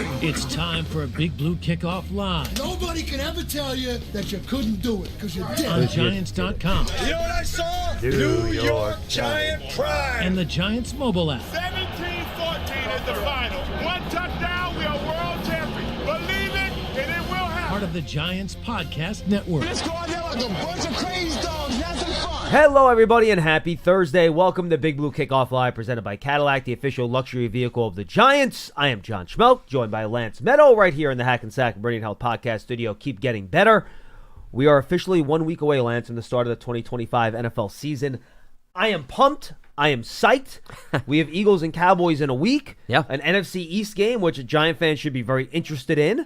It's time for a Big Blue Kickoff Live. Nobody can ever tell you that you couldn't do it, because you did. On Giants.com. You know what I saw? New York Giant pride. And the Giants mobile app. 17-14 is the final. One touchdown, we are world champions. Believe it, and it will happen. Part of the Giants Podcast Network. Let's go out there like a bunch of crazy dogs. Have some fun. Hello, everybody, and happy Thursday. Welcome to Big Blue Kickoff Live, presented by Cadillac, the official luxury vehicle of the Giants. I am John Schmeelk, joined by Lance Medow, right here in the Hackensack Brilliant Health Podcast Studio. Keep getting better. We are officially 1 week away, Lance, from the start of the 2025 NFL season. I am pumped. I am psyched. We have Eagles and Cowboys in a week. Yeah. An NFC East game, which Giant fans should be very interested in.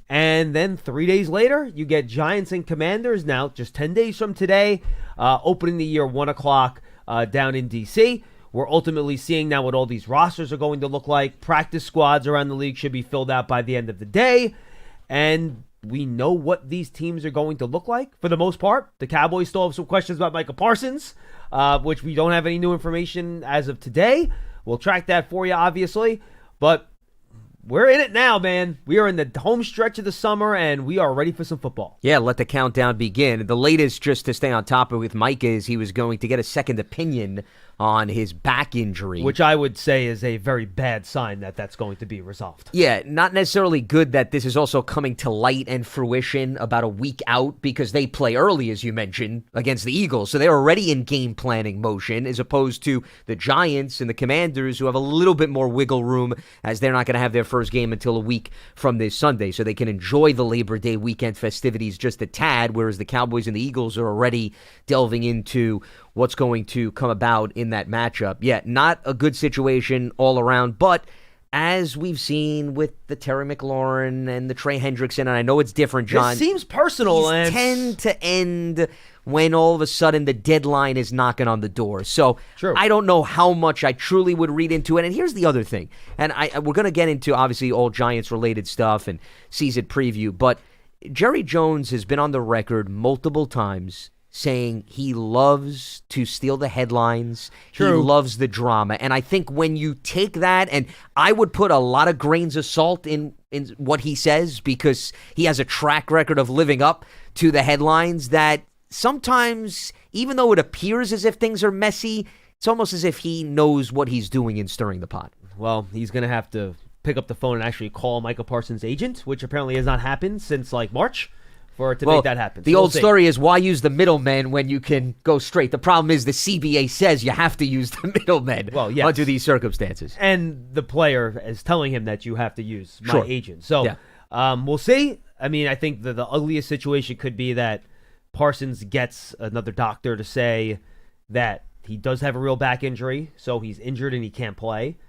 And then 3 days later, you get Giants and Commanders now, just 10 days from today, opening the year 1 o'clock down in D.C. We're ultimately seeing now what all these rosters are going to look like. Practice squads around the league should be filled out by the end of the day. And we know what these teams are going to look like for the most part. The Cowboys still have some questions about Micah Parsons, which we don't have any new information as of today. We'll track that for you, obviously. But we're in it now, man. We are in the home stretch of the summer, and we are ready for some football. Yeah, let the countdown begin. The latest, just to stay on top of with Micah, is he was going to get a second opinion on his back injury. Which I would say is a very bad sign that that's going to be resolved. Yeah, not necessarily good that this is also coming to light and fruition about a week out, because they play early, as you mentioned, against the Eagles. So they're already in game planning motion, as opposed to the Giants and the Commanders, who have a little bit more wiggle room, as they're not going to have their first game until a week from this Sunday. So they can enjoy the Labor Day weekend festivities just a tad, whereas the Cowboys and the Eagles are already delving into what's going to come about in that matchup. Yeah, not a good situation all around, but as we've seen with the Terry McLaurin and the Trey Hendrickson, and I know it's different, John. It seems personal. These tend to end when all of a sudden the deadline is knocking on the door. So True. I don't know how much I truly would read into it. And here's the other thing, and we're going to get into, obviously, all Giants-related stuff and season preview, but Jerry Jones has been on the record multiple times saying he loves to steal the headlines. True. He loves the drama. And I think when you take that, and I would put a lot of grains of salt in what he says, because he has a track record of living up to the headlines, that sometimes, even though it appears as if things are messy, it's almost as if he knows what he's doing in stirring the pot. Well, he's going to have to pick up the phone and actually call Micah Parsons' agent, which apparently has not happened since, March. For it to make that happen. The old story is, why use the middleman when you can go straight? The problem is the CBA says you have to use the middleman under these circumstances. And the player is telling him that you have to use my agent. So we'll see. I mean, I think the ugliest situation could be that Parsons gets another doctor to say that he does have a real back injury, so he's injured and he can't play.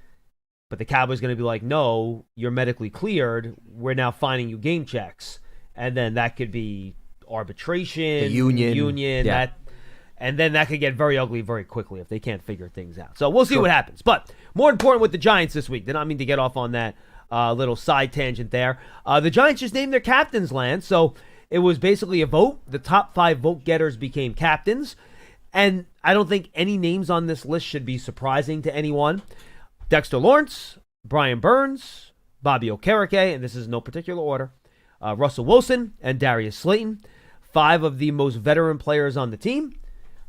But the Cowboys going to be like, no, you're medically cleared. We're now fining you game checks. And then that could be arbitration, the union. And then that could get very ugly very quickly if they can't figure things out. So we'll see what happens. But more important with the Giants this week. Did not mean to get off on that little side tangent there. The Giants just named their captains, Lance. So it was basically a vote. The top 5 vote getters became captains. And I don't think any names on this list should be surprising to anyone. Dexter Lawrence, Brian Burns, Bobby Okereke, and this is no particular order. Russell Wilson and Darius Slayton, 5 of the most veteran players on the team.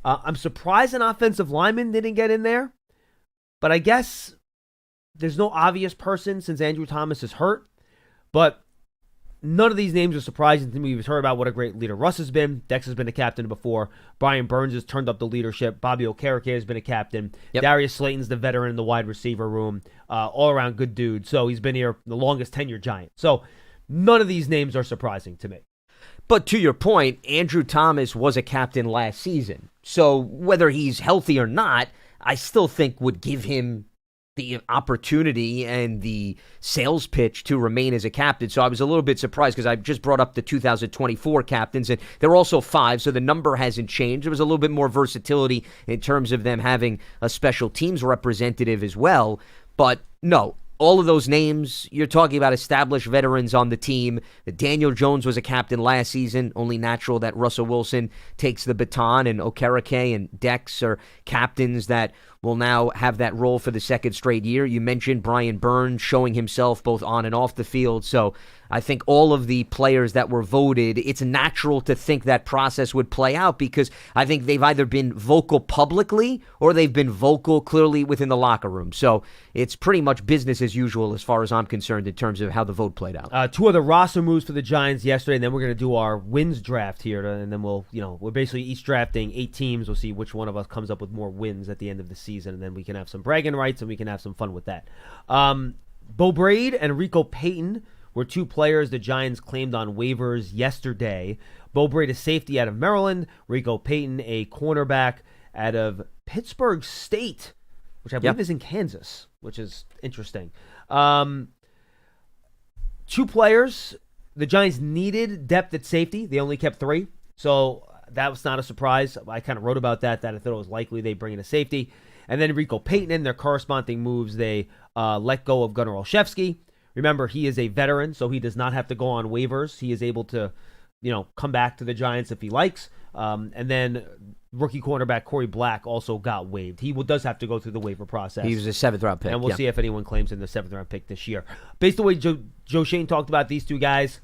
I'm surprised an offensive lineman didn't get in there, but I guess there's no obvious person since Andrew Thomas is hurt. But none of these names are surprising to me. We've heard about what a great leader Russ has been. Dex has been a captain before. Brian Burns has turned up the leadership. Bobby Okereke has been a captain. Yep. Darius Slayton's the veteran in the wide receiver room. All around good dude. So he's been here the longest tenured Giant. So none of these names are surprising to me. But to your point, Andrew Thomas was a captain last season. So whether he's healthy or not, I still think would give him the opportunity and the sales pitch to remain as a captain. So I was a little bit surprised, because I just brought up the 2024 captains, and there were also 5, so the number hasn't changed. There was a little bit more versatility in terms of them having a special teams representative as well. But no, all of those names, you're talking about established veterans on the team. Daniel Jones was a captain last season. Only natural that Russell Wilson takes the baton, and Okereke and Dex are captains that will now have that role for the second straight year. You mentioned Brian Burns showing himself both on and off the field. So I think all of the players that were voted, it's natural to think that process would play out because I think they've either been vocal publicly or they've been vocal clearly within the locker room. So it's pretty much business as usual as far as I'm concerned in terms of how the vote played out. Two other roster moves for the Giants yesterday, and then we're going to do our wins draft here, and then we're basically each drafting 8 teams. We'll see which one of us comes up with more wins at the end of the season, and then we can have some bragging rights and we can have some fun with that. Beau Braid and Rico Payton were 2 players the Giants claimed on waivers yesterday. Beau Braid, a safety out of Maryland. Rico Payton, a cornerback out of Pittsburgh State, which I believe is in Kansas, which is interesting. 2 players. The Giants needed depth at safety. They only kept 3. So that was not a surprise. I kind of wrote about that I thought it was likely they'd bring in a safety. And then Rico Payton, in their corresponding moves, they let go of Gunnar Olszewski. Remember, he is a veteran, so he does not have to go on waivers. He is able to, come back to the Giants if he likes. And then rookie cornerback Corey Black also got waived. He does have to go through the waiver process. He was a 7th-round pick. And we'll see if anyone claims in the 7th-round pick this year. Based on the way Joe Shane talked about these 2 guys,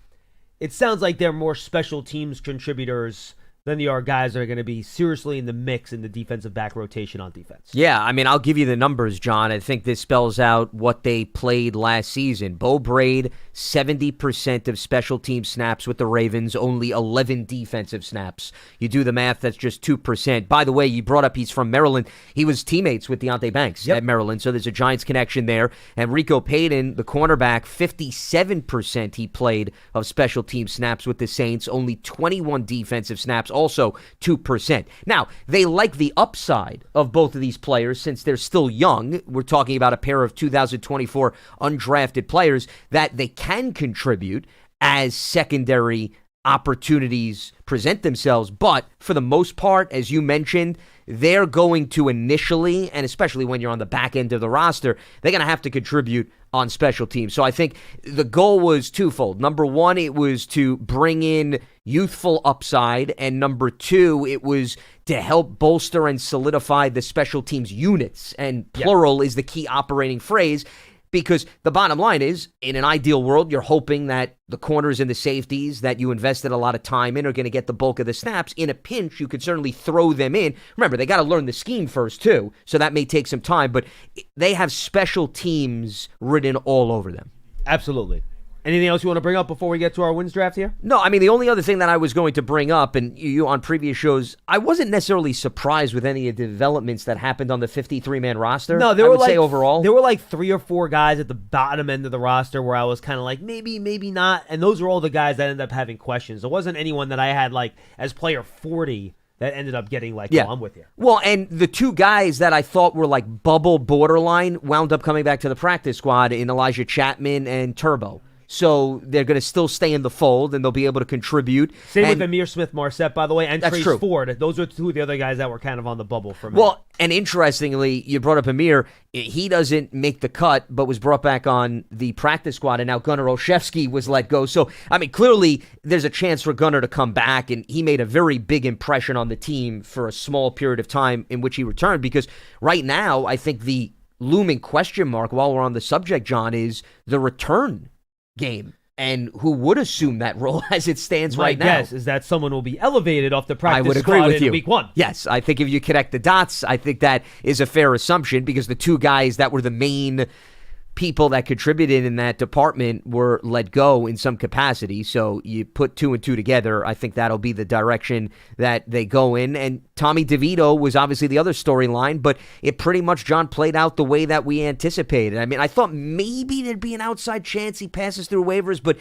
it sounds like they're more special teams contributors than they are guys that are going to be seriously in the mix in the defensive back rotation on defense. Yeah, I mean, I'll give you the numbers, John. I think this spells out what they played last season. Beau Braid, 70% of special team snaps with the Ravens, only 11 defensive snaps. You do the math, that's just 2%. By the way, you brought up he's from Maryland. He was teammates with Deontay Banks at Maryland, so there's a Giants connection there. And Rico Payton, the cornerback, 57% he played of special team snaps with the Saints, only 21 defensive snaps, also 2%. Now, they like the upside of both of these players since they're still young. We're talking about a pair of 2024 undrafted players that they can contribute as secondary opportunities present themselves. But for the most part, as you mentioned, they're going to initially, and especially when you're on the back end of the roster, they're going to have to contribute on special teams. So I think the goal was twofold. Number one, it was to bring in youthful upside, and number 2, it was to help bolster and solidify the special teams units, and plural is the key operating phrase. Because the bottom line is, in an ideal world, you're hoping that the corners and the safeties that you invested a lot of time in are going to get the bulk of the snaps. In a pinch, you could certainly throw them in. Remember, they got to learn the scheme first, too, so that may take some time. But they have special teams written all over them. Absolutely. Anything else you want to bring up before we get to our wins draft here? No, I mean, the only other thing that I was going to bring up, and you on previous shows, I wasn't necessarily surprised with any of the developments that happened on the 53-man roster. No, I would say overall. There were like 3 or 4 guys at the bottom end of the roster where I was kind of like, maybe, maybe not. And those were all the guys that ended up having questions. There wasn't anyone that I had like as player 40 that ended up getting like, I'm with you. Well, and the 2 guys that I thought were like bubble borderline wound up coming back to the practice squad in Elijah Chapman and Turbo. So they're going to still stay in the fold, and they'll be able to contribute. Same with Amir Smith-Marset, by the way, and Trace Ford. Those are 2 of the other guys that were kind of on the bubble for me. Well, and interestingly, you brought up Amir. He doesn't make the cut, but was brought back on the practice squad, and now Gunnar Olszewski was let go. So, I mean, clearly there's a chance for Gunnar to come back, and he made a very big impression on the team for a small period of time in which he returned, because right now I think the looming question mark, while we're on the subject, John, is the return game, and who would assume that role as it stands right now. My guess is that someone will be elevated off the practice I would agree squad with in you. week 1. Yes, I think if you connect the dots, I think that is a fair assumption, because the 2 guys that were the main people that contributed in that department were let go in some capacity. So you put 2 and 2 together, I think that'll be the direction that they go in. And Tommy DeVito was obviously the other storyline, but it pretty much, John, played out the way that we anticipated. I mean, I thought maybe there'd be an outside chance he passes through waivers, but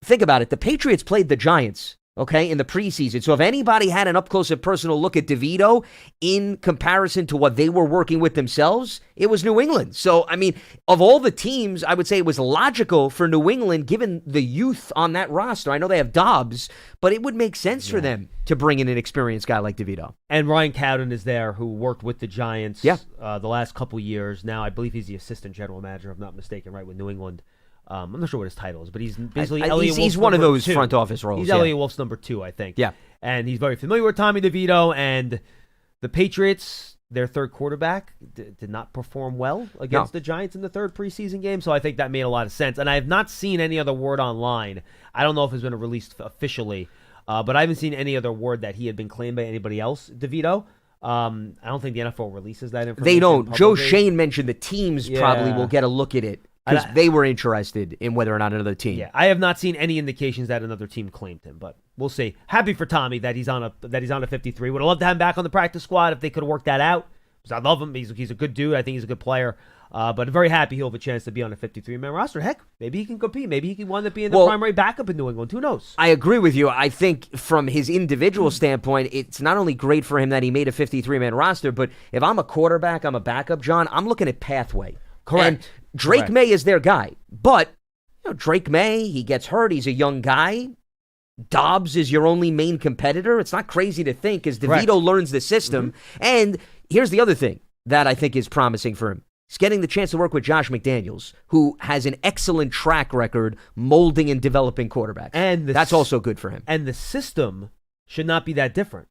think about it. The Patriots played the Giants okay, in the preseason. So if anybody had an up-close and personal look at DeVito in comparison to what they were working with themselves, it was New England. So, I mean, of all the teams, I would say it was logical for New England, given the youth on that roster. I know they have Dobbs, but it would make sense for them to bring in an experienced guy like DeVito. And Ryan Cowden is there, who worked with the Giants Yeah. The last couple years. Now, I believe he's the assistant general manager, if I'm not mistaken, right, with New England. I'm not sure what his title is, but he's basically Elliot Wolf's he's one of number those 2. front office roles. He's yeah. Elliot Wolf's number 2, I think. Yeah. And he's very familiar with Tommy DeVito, and the Patriots, their third quarterback, did not perform well against the Giants in the third preseason game, so I think that made a lot of sense. And I have not seen any other word online. I don't know if it's been released officially, but I haven't seen any other word that he had been claimed by anybody else, DeVito. I don't think the NFL releases that information. They don't. Joe publicly. Shane mentioned the teams probably will get a look at it because they were interested in whether or not another team. Yeah, I have not seen any indications that another team claimed him, but we'll see. Happy for Tommy that he's on a 53. Would have loved to have him back on the practice squad if they could have worked that out. Because I love him. He's a good dude. I think he's a good player. But I'm very happy he'll have a chance to be on a 53-man roster. Heck, maybe he can compete. Maybe he can wind up being the primary backup in New England. Who knows? I agree with you. I think from his individual standpoint, it's not only great for him that he made a 53-man roster, but if I'm a quarterback, I'm a backup, John, I'm looking at pathway. Correct. And Drake May is their guy. But Drake May, he gets hurt. He's a young guy. Dobbs is your only main competitor. It's not crazy to think as DeVito learns the system. And here's the other thing that I think is promising for him. He's getting the chance to work with Josh McDaniels, who has an excellent track record molding and developing quarterbacks. And that's also good for him. And the system should not be that different.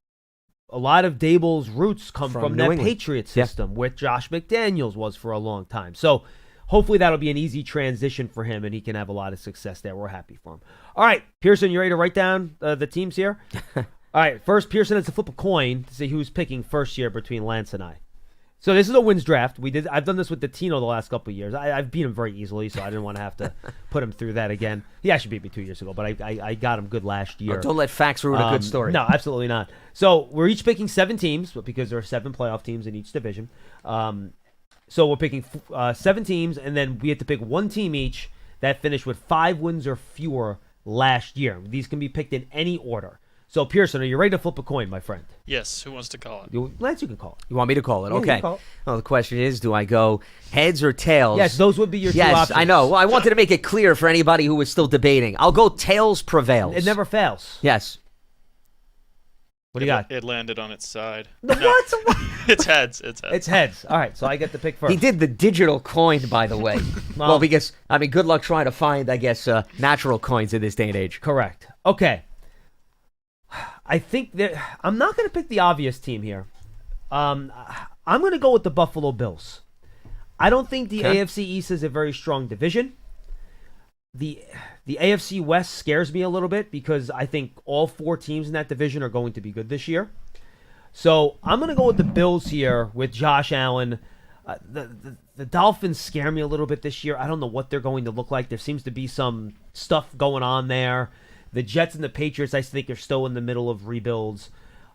A lot of Dable's roots come from that England. Patriot system, which Josh McDaniels was for a long time. So hopefully that'll be an easy transition for him, and he can have a lot of success there. We're happy for him. All right, Pearson, you ready to write down the teams here? All right, first, Pearson has to flip a coin to see who's picking first year between Lance and I. So this is a wins draft. I've done this with the Tino the last couple of years. I've beat him very easily, so I didn't want to have to put him through that again. He actually beat me 2 years ago, but I got him good last year. Oh, don't let facts ruin a good story. No, absolutely not. So we're each picking 7 teams, but because there are 7 playoff teams in each division. So we're picking 7 teams, and then we have to pick 1 team each that finished with 5 wins or fewer last year. These can be picked in any order. So, Pearson, are you ready to flip a coin, my friend? Yes. Who wants to call it? Lance, you can call it. You want me to call it? Yeah, you Okay. can call it. Well, the question is, do I go heads or tails? Yes, those would be your two Yes, options. I know. Well, I wanted to make it clear for anybody who was still debating. I'll go tails prevails. It never fails. Yes. What do you got? It landed on its side. What? It's heads. It's heads. It's heads. All right, so I get to pick first. He did the digital coin, by the way. Well, because, good luck trying to find, I guess, natural coins in this day and age. Correct. Okay. I think that I'm not going to pick the obvious team here. I'm going to go with the Buffalo Bills. I don't think the AFC East is a very strong division. The AFC West scares me a little bit because I think all 4 teams in that division are going to be good this year. So I'm going to go with the Bills here with Josh Allen. The Dolphins scare me a little bit this year. I don't know what they're going to look like. There seems to be some stuff going on there. The Jets and the Patriots, I think, are still in the middle of rebuilds.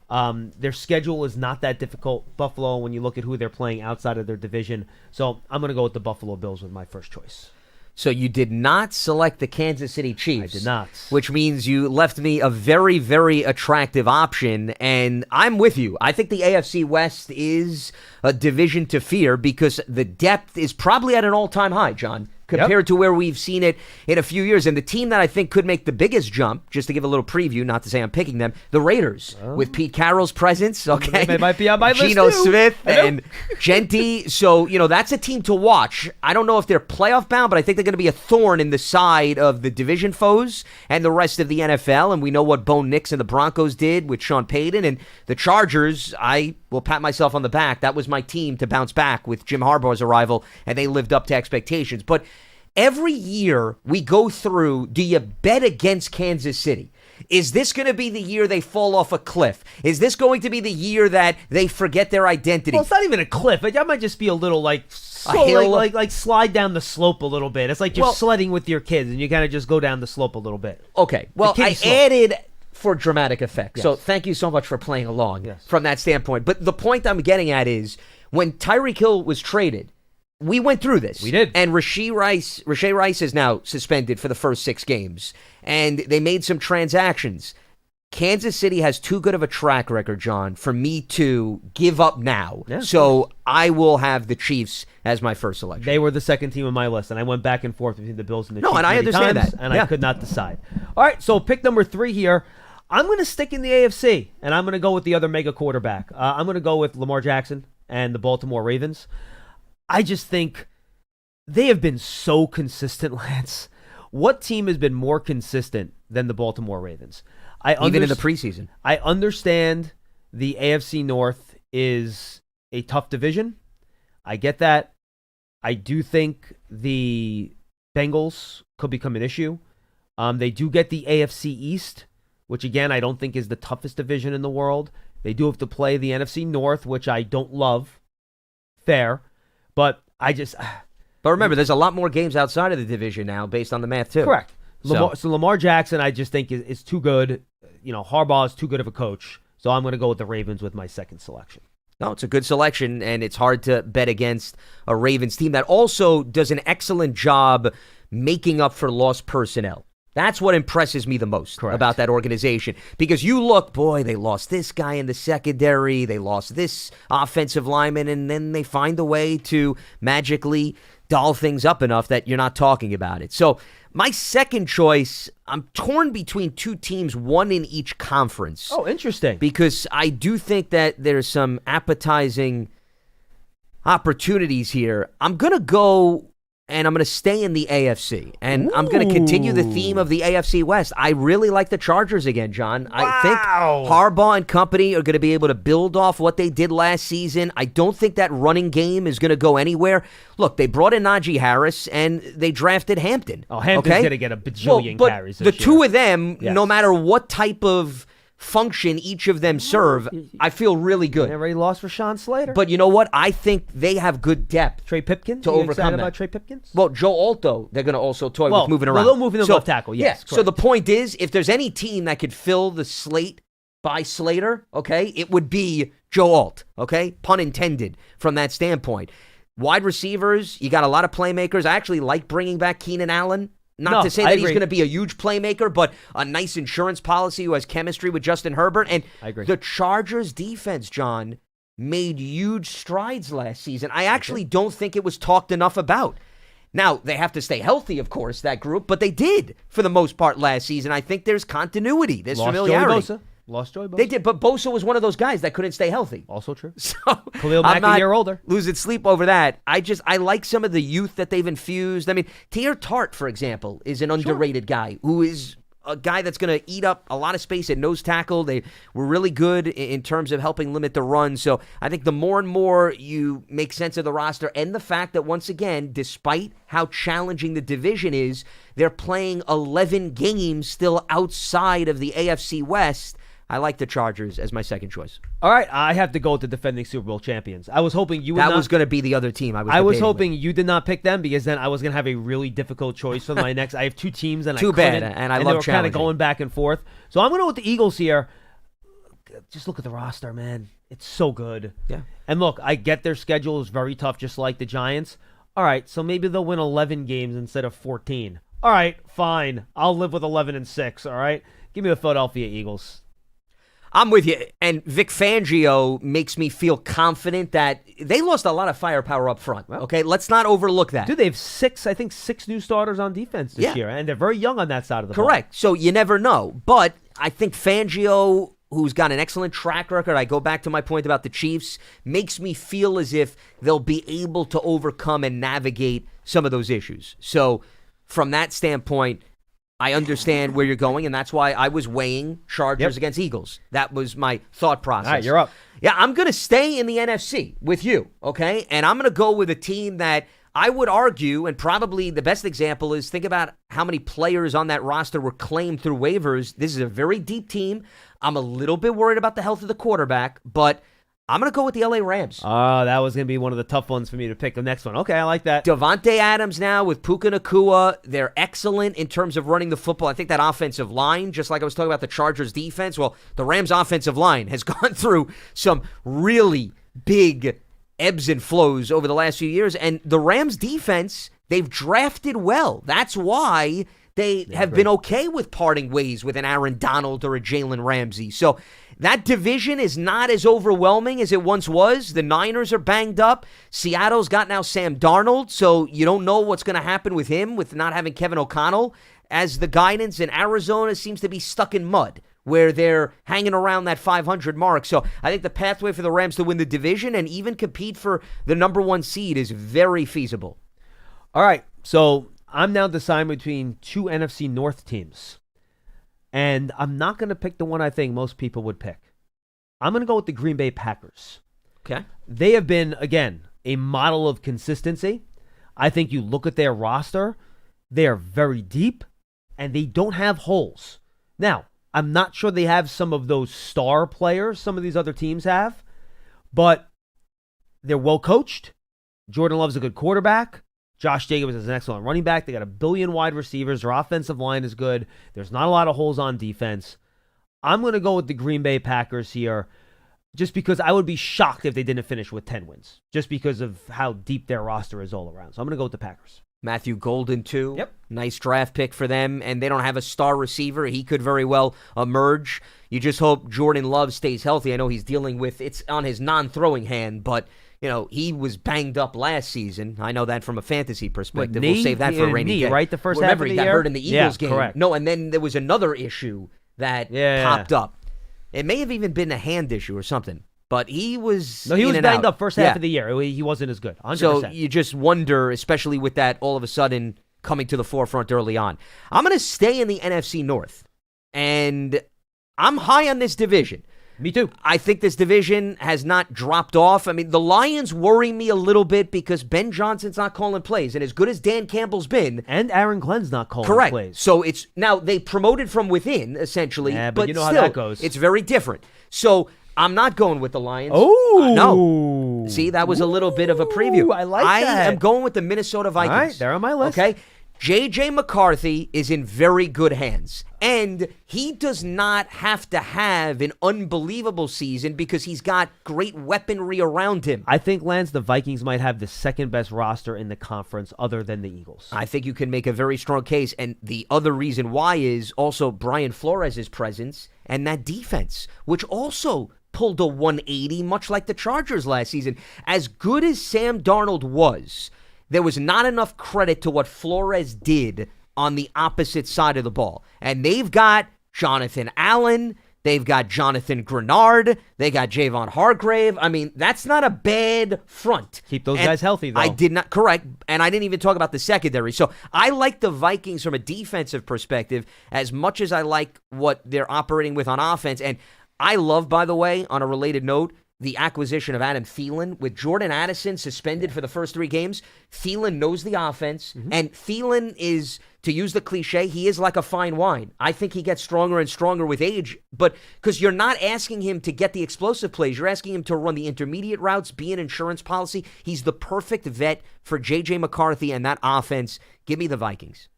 Their schedule is not that difficult, Buffalo, when you look at who they're playing outside of their division. So I'm going to go with the Buffalo Bills with my first choice. So you did not select the Kansas City Chiefs. I did not. Which means you left me a very, very attractive option, and I'm with you. I think the AFC West is a division to fear because the depth is probably at an all-time high, John, compared to where we've seen it in a few years. And the team that I think could make the biggest jump, just to give a little preview, not to say I'm picking them, the Raiders, with Pete Carroll's presence, okay? They might be on my list, Geno too. Smith and Genty. So, that's a team to watch. I don't know if they're playoff bound, but I think they're going to be a thorn in the side of the division foes and the rest of the NFL. And we know what Bo Nix and the Broncos did with Sean Payton. And the Chargers, I will pat myself on the back. That was my team to bounce back with Jim Harbaugh's arrival, and they lived up to expectations. But every year we go through, do you bet against Kansas City? Is this going to be the year they fall off a cliff? Is this going to be the year that they forget their identity? Well, it's not even a cliff. That might just be a little a hill? like slide down the slope a little bit. It's like you're sledding with your kids, and you kind of just go down the slope a little bit. Okay, well, I added for dramatic effect. Yes. So thank you so much for playing along from that standpoint. But the point I'm getting at is when Tyreek Hill was traded, we went through this. We did. And Rashee Rice is now suspended for the first 6 games. And they made some transactions. Kansas City has too good of a track record, John, for me to give up now. Yeah, so I will have the Chiefs as my first selection. They were the second team on my list, and I went back and forth between the Bills and the Chiefs. and I many understand times, that. And Yeah. I could not decide. All right, so pick number 3 here. I'm going to stick in the AFC, and I'm going to go with the other mega quarterback. I'm going to go with Lamar Jackson and the Baltimore Ravens. I just think they have been so consistent, Lance. What team has been more consistent than the Baltimore Ravens? Even in the preseason. I understand the AFC North is a tough division. I get that. I do think the Bengals could become an issue. They do get the AFC East, which, again, I don't think is the toughest division in the world. They do have to play the NFC North, which I don't love. Fair. But I just... But remember, there's a lot more games outside of the division now based on the math, too. Correct. So Lamar Jackson, I just think, is too good. Harbaugh is too good of a coach. So I'm going to go with the Ravens with my second selection. No, it's a good selection, and it's hard to bet against a Ravens team that also does an excellent job making up for lost personnel. That's what impresses me the most about that organization. Because you look, boy, they lost this guy in the secondary, they lost this offensive lineman, and then they find a way to magically doll things up enough that you're not talking about it. So my second choice, I'm torn between two teams, one in each conference. Oh, interesting. Because I do think that there's some appetizing opportunities here. I'm going to go, and I'm going to stay in the AFC. And I'm going to continue the theme of the AFC West. I really like the Chargers again, John. I think Harbaugh and company are going to be able to build off what they did last season. I don't think that running game is going to go anywhere. Look, they brought in Najee Harris, and they drafted Hampton. Oh, Hampton's going to get a bajillion carries this the year. two of them, no matter what type of function each of them serve, I feel really good. They already lost Rashawn Slater. But you know what? I think they have good depth. Trey Pipkins? To you overcome excited that. about Trey Pipkins? Well, Joe Alto, they're going to also toy with moving around. They'll move in the left tackle, yes. Yeah. So the point is, if there's any team that could fill the slate by Slater, okay, it would be Joe Alt, okay? Pun intended from that standpoint. Wide receivers, you got a lot of playmakers. I actually like bringing back Keenan Allen. Not to say that he's going to be a huge playmaker, but a nice insurance policy who has chemistry with Justin Herbert. And I agree. The Chargers defense, John, made huge strides last season. I actually don't think it was talked enough about. Now, they have to stay healthy, of course, that group, but they did for the most part last season. I think there's continuity. There's familiarity. Lost Joey Bosa. They did, but Bosa was one of those guys that couldn't stay healthy. Also true. So Khalil Mack a year older. Losing sleep over that. I like some of the youth that they've infused. I mean, Tear Tart, for example, is an underrated guy who is a guy that's going to eat up a lot of space at nose tackle. They were really good in terms of helping limit the run. So I think the more and more you make sense of the roster and the fact that, once again, despite how challenging the division is, they're playing 11 games still outside of the AFC West. I like the Chargers as my second choice. All right, I have to go with the defending Super Bowl champions. I was hoping you would That was going to be the other team I was hoping you did not pick them, because then I was going to have a really difficult choice for my next. I have two teams, and Too bad, and I love they were kind challenging. of going back and forth. So I'm going to go with the Eagles here. Just look at the roster, man. It's so good. Yeah. And look, I get their schedule is very tough, just like the Giants. All right, so maybe they'll win 11 games instead of 14. All right, fine. I'll live with 11-6, all right? Give me the Philadelphia Eagles. I'm with you. And Vic Fangio makes me feel confident that they lost a lot of firepower up front. Okay, let's not overlook that. Dude, they have six new starters on defense this year, and they're very young on that side of the ball. Correct. So you never know. But I think Fangio, who's got an excellent track record, I go back to my point about the Chiefs, makes me feel as if they'll be able to overcome and navigate some of those issues. So from that standpoint, I understand where you're going, and that's why I was weighing Chargers against Eagles. That was my thought process. All right, you're up. Yeah, I'm going to stay in the NFC with you, okay? And I'm going to go with a team that I would argue, and probably the best example is, think about how many players on that roster were claimed through waivers. This is a very deep team. I'm a little bit worried about the health of the quarterback, but I'm going to go with the LA Rams. Oh, that was going to be one of the tough ones for me to pick. The next one. Okay, I like that. Devontae Adams now with Puka Nacua. They're excellent in terms of running the football. I think that offensive line, just like I was talking about the Chargers defense, well, the Rams offensive line has gone through some really big ebbs and flows over the last few years. And the Rams defense, they've drafted well. That's why they have been okay with parting ways with an Aaron Donald or a Jalen Ramsey. So that division is not as overwhelming as it once was. The Niners are banged up. Seattle's got now Sam Darnold, so you don't know what's going to happen with him with not having Kevin O'Connell as the guidance. And Arizona seems to be stuck in mud where they're hanging around that 500 mark. So I think the pathway for the Rams to win the division and even compete for the number 1 seed is very feasible. All right, so I'm now deciding between 2 NFC North teams. And I'm not going to pick the one I think most people would pick. I'm going to go with the Green Bay Packers. Okay. They have been, again, a model of consistency. I think you look at their roster, they are very deep, and they don't have holes. Now, I'm not sure they have some of those star players some of these other teams have, but they're well coached. Jordan Love's a good quarterback. Josh Jacobs is an excellent running back. They got a billion wide receivers. Their offensive line is good. There's not a lot of holes on defense. I'm going to go with the Green Bay Packers here just because I would be shocked if they didn't finish with 10 wins just because of how deep their roster is all around. So I'm going to go with the Packers. Matthew Golden, too. Yep. Nice draft pick for them, and they don't have a star receiver. He could very well emerge. You just hope Jordan Love stays healthy. I know he's dealing with it's on his non-throwing hand, but he was banged up last season. I know that from a fantasy perspective. We'll save that for a rainy day. Right? The first Remember, half of the he got year? hurt in the Eagles game. Correct. No, and then there was another issue that popped up. It may have even been a hand issue or something. But he was banged up first half of the year. He wasn't as good. 100%. So you just wonder, especially with that all of a sudden coming to the forefront early on. I'm going to stay in the NFC North, and I'm high on this division. Me too. I think this division has not dropped off. I mean, the Lions worry me a little bit because Ben Johnson's not calling plays, and as good as Dan Campbell's been, and Aaron Glenn's not calling correct. plays. So it's now they promoted from within essentially, but you know still, how that goes. It's very different. So I'm not going with the Lions. Oh, no. See, that was a little bit of a preview. I like that. I am going with the Minnesota Vikings. All right, they're on my list. Okay. J.J. McCarthy is in very good hands, and he does not have to have an unbelievable season because he's got great weaponry around him. I think, Lance, the Vikings might have the second best roster in the conference other than the Eagles. I think you can make a very strong case, and the other reason why is also Brian Flores' presence and that defense, which also pulled a 180, much like the Chargers last season. As good as Sam Darnold was, there was not enough credit to what Flores did on the opposite side of the ball. And they've got Jonathan Allen. They've got Jonathan Grenard. They got Javon Hargrave. I mean, that's not a bad front. Keep those guys healthy, though. I did not, correct. And I didn't even talk about the secondary. So I like the Vikings from a defensive perspective as much as I like what they're operating with on offense. And I love, by the way, on a related note, the acquisition of Adam Thielen. With Jordan Addison suspended for the first 3 games, Thielen knows the offense, and Thielen is, to use the cliche, he is like a fine wine. I think he gets stronger and stronger with age, but because you're not asking him to get the explosive plays, you're asking him to run the intermediate routes, be an insurance policy. He's the perfect vet for J.J. McCarthy and that offense. Give me the Vikings.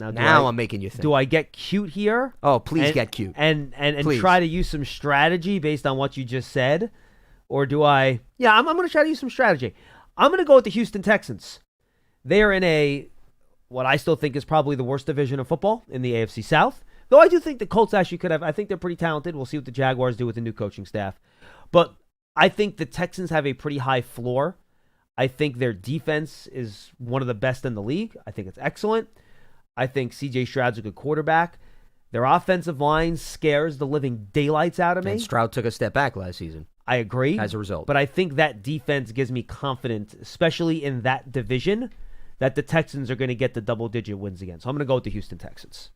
Now I'm making you think. Do I get cute here? Oh, please get cute. And Please. try to use some strategy based on what you just said? Or do I... Yeah, I'm going to try to use some strategy. I'm going to go with the Houston Texans. They are in what I still think is probably the worst division of football in the AFC South. Though I do think the Colts actually could have... I think they're pretty talented. We'll see what the Jaguars do with the new coaching staff. But I think the Texans have a pretty high floor. I think their defense is one of the best in the league. I think it's excellent. I think C.J. Stroud's a good quarterback. Their offensive line scares the living daylights out of me. And Stroud took a step back last season. I agree. As a result. But I think that defense gives me confidence, especially in that division, that the Texans are going to get the double-digit wins again. So I'm going to go with the Houston Texans.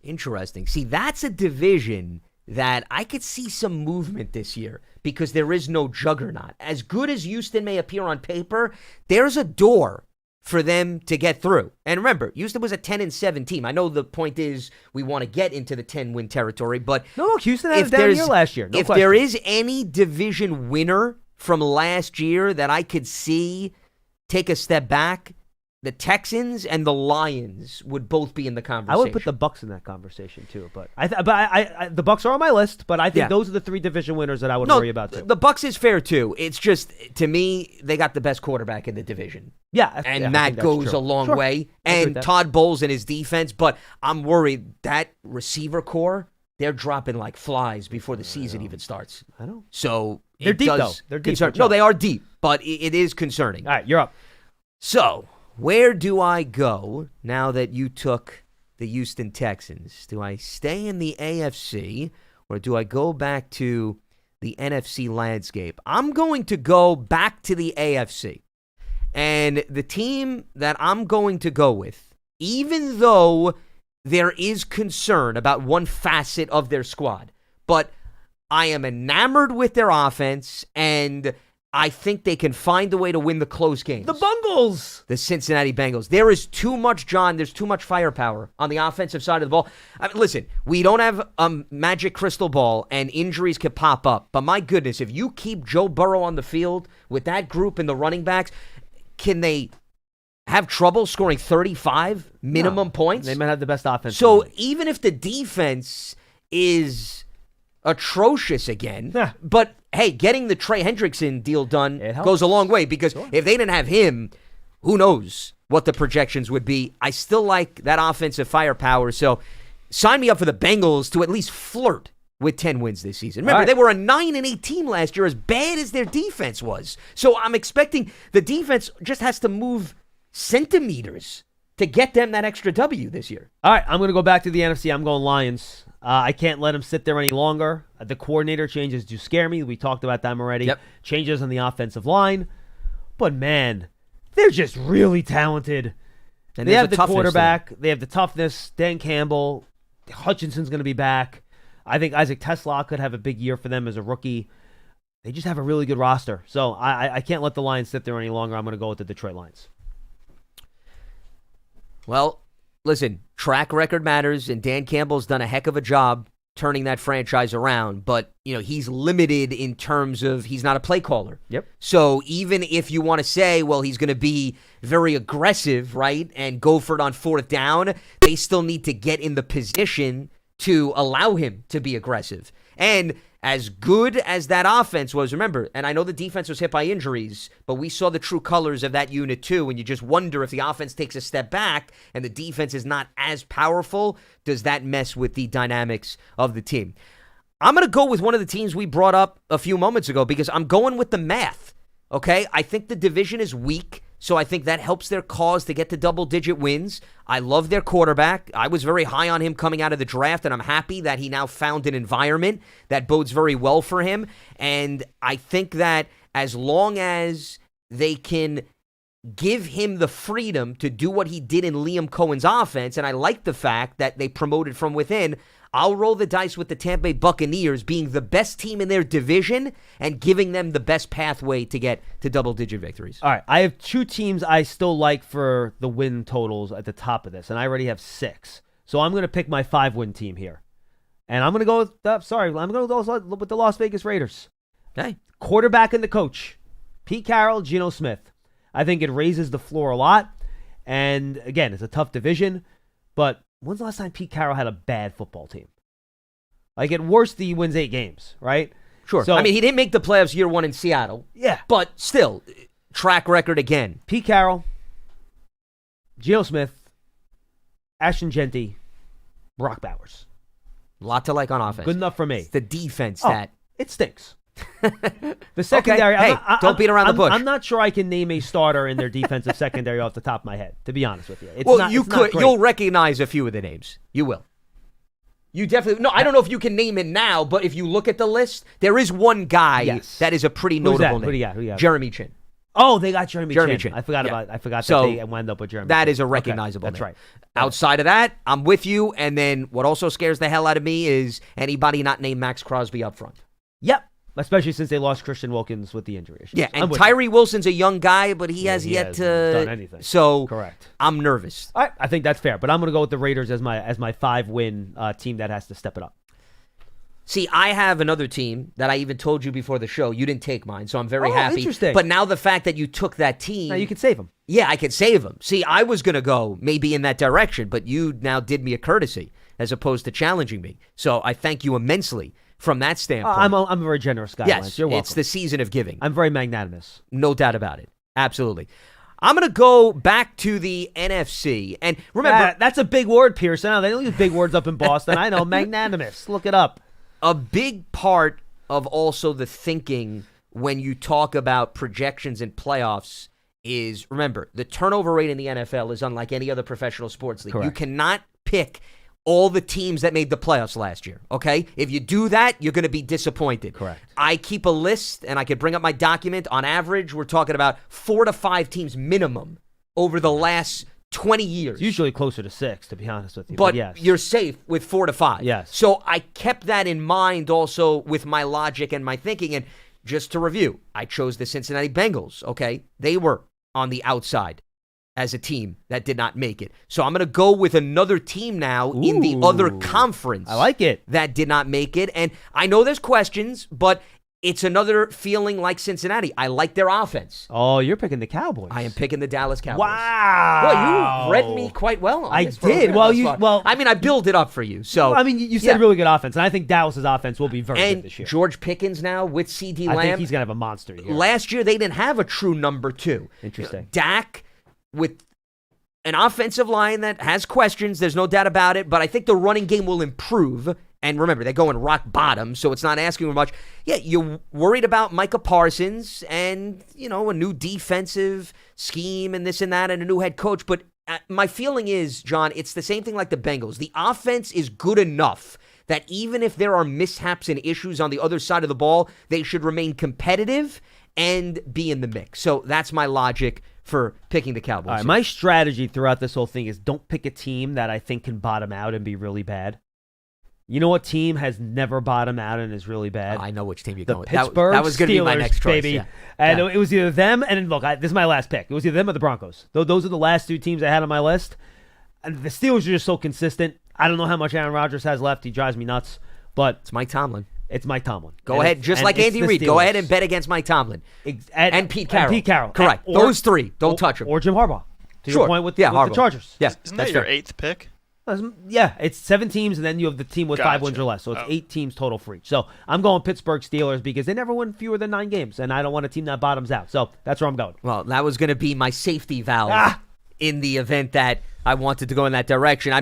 Interesting. See, that's a division that I could see some movement this year because there is no juggernaut. As good as Houston may appear on paper, there's a door for them to get through. And remember, Houston was a 10-7 team. I know the point is we want to get into the 10-win territory, but no, Houston had a down year last year. If there is any division winner from last year that I could see take a step back, the Texans and the Lions would both be in the conversation. I would put the Bucs in that conversation too, but the Bucs are on my list. But I think those are the 3 division winners that I would worry about too. The Bucs is fair too. It's just, to me, they got the best quarterback in the division. And that goes a long way. And Todd Bowles and his defense, but I'm worried that receiver core, they're dropping like flies before the season even starts. I know. So they're deep though. They're deep. No, they are deep, but it is concerning. All right, you're up. So, where do I go now that you took the Houston Texans? Do I stay in the AFC or do I go back to the NFC landscape? I'm going to go back to the AFC. And the team that I'm going to go with, even though there is concern about one facet of their squad, but I am enamored with their offense, and I think they can find a way to win the close games. The Bungles! The Cincinnati Bengals. There is too much, John. There's too much firepower on the offensive side of the ball. I mean, listen, we don't have a magic crystal ball, and injuries could pop up. But my goodness, if you keep Joe Burrow on the field with that group and the running backs, can they have trouble scoring 35 minimum points? They might have the best offense. So even if the defense is atrocious again, but hey, getting the Trey Hendrickson deal done goes a long way, because if they didn't have him, who knows what the projections would be. I still like that offensive firepower, so sign me up for the Bengals to at least flirt with 10 wins this season. Remember, they were a 9-8 team last year, as bad as their defense was. So I'm expecting the defense just has to move centimeters to get them that extra W this year. All right, I'm going to go back to the NFC. I'm going Lions. I can't let them sit there any longer. The coordinator changes do scare me. We talked about them already. Changes on the offensive line. But, man, they're just really talented. And they have the quarterback. They have the toughness. Dan Campbell. Hutchinson's going to be back. I think Isaac Tesla could have a big year for them as a rookie. They just have a really good roster. So I can't let the Lions sit there any longer. I'm going to go with the Detroit Lions. Well, listen, track record matters, and Dan Campbell's done a heck of a job turning that franchise around, but he's limited in terms of he's not a play caller. So even if you want to say, well, he's going to be very aggressive, right, and go for it on 4th down, they still need to get in the position to allow him to be aggressive. And as good as that offense was, remember, and I know the defense was hit by injuries, but we saw the true colors of that unit too, and you just wonder if the offense takes a step back and the defense is not as powerful, does that mess with the dynamics of the team? I'm going to go with one of the teams we brought up a few moments ago because I'm going with the math, okay? I think the division is weak, so I think that helps their cause to get to double-digit wins. I love their quarterback. I was very high on him coming out of the draft, and I'm happy that he now found an environment that bodes very well for him. And I think that as long as they can give him the freedom to do what he did in Liam Cohen's offense, and I like the fact that they promoted from within, I'll roll the dice with the Tampa Bay Buccaneers being the best team in their division and giving them the best pathway to get to double-digit victories. All right, I have 2 teams I still like for the win totals at the top of this, and I already have 6. So I'm going to pick my 5-win team here. And I'm going to go with, I'm going to go with the Las Vegas Raiders. Okay. Quarterback and the coach, Pete Carroll, Geno Smith. I think it raises the floor a lot. And, again, it's a tough division, but when's the last time Pete Carroll had a bad football team? Like, at worst, he wins 8 games, right? Sure. So, I mean, he didn't make the playoffs year 1 in Seattle. Yeah. But still, track record again. Pete Carroll, Geno Smith, Ashton Genty, Brock Bowers. A lot to like on offense. Good enough for me. It's the defense that... It stinks. The secondary... Okay. Don't beat around the bush. I'm not sure I can name a starter in their defensive secondary off the top of my head, to be honest with you. You'll recognize a few of the names. You will. You definitely... No, I don't know if you can name it now, but if you look at the list, there is one guy that is a pretty notable name. Who do you got? Jeremy Chin. Oh, they got Jeremy Chin. I forgot that they wound up with Jeremy That Chin. is a recognizable name. That's right. Outside of that, I'm with you. And then what also scares the hell out of me is anybody not named Max Crosby up front. Yep. Especially since they lost Christian Wilkins with the injury issues. Yeah, and Tyree Wilson's a young guy, but he has yet to done anything. So correct. I'm nervous. All right, I think that's fair, but I'm going to go with the Raiders as my 5-win team that has to step it up. See, I have another team that I even told you before the show. You didn't take mine, so I'm very happy. Interesting. But now the fact that you took that team. Now you can save them. Yeah, I can save them. See, I was going to go maybe in that direction, but you now did me a courtesy as opposed to challenging me. So I thank you immensely from that standpoint. I'm a very generous guy, yes, Lance. You're welcome. It's the season of giving. I'm very magnanimous. No doubt about it. Absolutely. I'm going to go back to the NFC. And remember, that's a big word, Pearson. They don't use big words up in Boston. I know, magnanimous. Look it up. A big part of also the thinking when you talk about projections and playoffs is, remember, the turnover rate in the NFL is unlike any other professional sports league. Correct. You cannot pick all the teams that made the playoffs last year, okay? If you do that, you're going to be disappointed. Correct. I keep a list, and I could bring up my document. On average, we're talking about 4 to 5 teams minimum over the last 20 years. It's usually closer to 6, to be honest with you. But yes. you're safe with 4 to 5. Yes. So I kept that in mind also with my logic and my thinking. And just to review, I chose the Cincinnati Bengals, okay? They were on the outside as a team that did not make it. So I'm going to go with another team now in the other conference. I like it. That did not make it. And I know there's questions, but it's another feeling like Cincinnati. I like their offense. Oh, you're picking the Cowboys. I am picking the Dallas Cowboys. Wow. Well, you read me quite well on I this did. program. Well, I mean, I build it up for you. So I mean, you said yeah. really good offense, and I think Dallas's offense will be very And good this year. George Pickens now with C.D. Lamb. I think he's going to have a monster year. Last year, they didn't have a true number 2. Interesting. Dak with an offensive line that has questions. There's no doubt about it. But I think the running game will improve. And remember, they're going rock bottom, so it's not asking for much. Yeah, you're worried about Micah Parsons and, a new defensive scheme and this and that and a new head coach. But my feeling is, John, it's the same thing like the Bengals. The offense is good enough that even if there are mishaps and issues on the other side of the ball, they should remain competitive and be in the mix. So that's my logic for picking the Cowboys. All right, my strategy throughout this whole thing is don't pick a team that I think can bottom out and be really bad. You know what team has never bottomed out and is really bad? I know which team you're the going with. Pittsburgh That was going to be my Steelers, next choice. baby. Yeah. And Yeah. it was either them, and look, this is my last pick. It was either them or the Broncos. Those are the last 2 teams I had on my list. And the Steelers are just so consistent. I don't know how much Aaron Rodgers has left. He drives me nuts. But It's Mike Tomlin. it's Mike Tomlin. Go ahead, just like Andy Reid. Go ahead and bet against Mike Tomlin. And Pete Carroll. And Pete Carroll. Correct. Those 3. Don't touch them. Or Jim Harbaugh. To Sure. your point with, Yeah, with Harbaugh. the Chargers. Yeah, Isn't that's that your fair. 8th pick? Yeah, it's 7 teams, and then you have the team with 5 wins or less. So it's 8 teams total for each. So I'm going Pittsburgh Steelers because they never win fewer than 9 games, and I don't want a team that bottoms out. So that's where I'm going. Well, that was going to be my safety valve in the event that I wanted to go in that direction.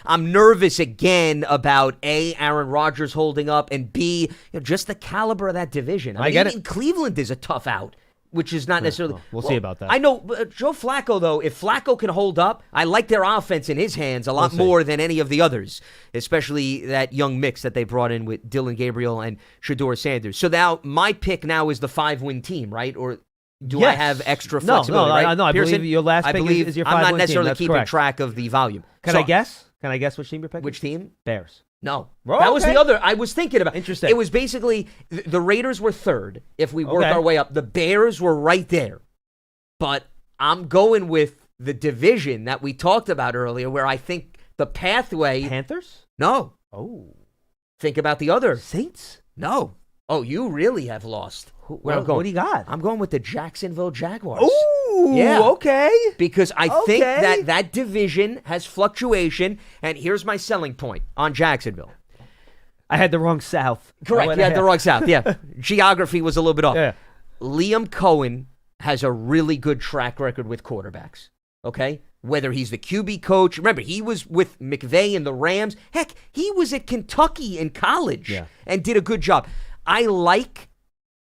I'm nervous again about A, Aaron Rodgers holding up, and B, just the caliber of that division. I get even it. Cleveland is a tough out, which is not necessarily. We'll see about that. I know Joe Flacco, though. If Flacco can hold up, I like their offense in his hands a lot more than any of the others, especially that young mix that they brought in with Dylan Gabriel and Shedeur Sanders. So now my pick now is the 5-win team, right? Or do I have extra flexibility? Right? No, I Pearson? believe your last pick is your 5-win I'm not team. necessarily That's keeping correct. track of the volume. Can I guess? Can I guess which team you're picking? Which team? Bears. No. Oh, that was okay. the other I was thinking about. Interesting. It was basically the Raiders were 3rd if we work Okay. our way up. The Bears were right there. But I'm going with the division that we talked about earlier where I think the pathway. Panthers? No. Oh. Think about the other. Saints? No. Oh, you really have lost. Where I'm What going. do you got? I'm going with the Jacksonville Jaguars. Ooh, Yeah. okay. Because I think Okay. that division has fluctuation, and here's my selling point on Jacksonville. I had the wrong South. Correct, you had the wrong South. Yeah, geography was a little bit off. Yeah. Liam Cohen has a really good track record with quarterbacks, okay? Whether he's the QB coach. Remember, he was with McVay and the Rams. Heck, he was at Kentucky in college and did a good job. I like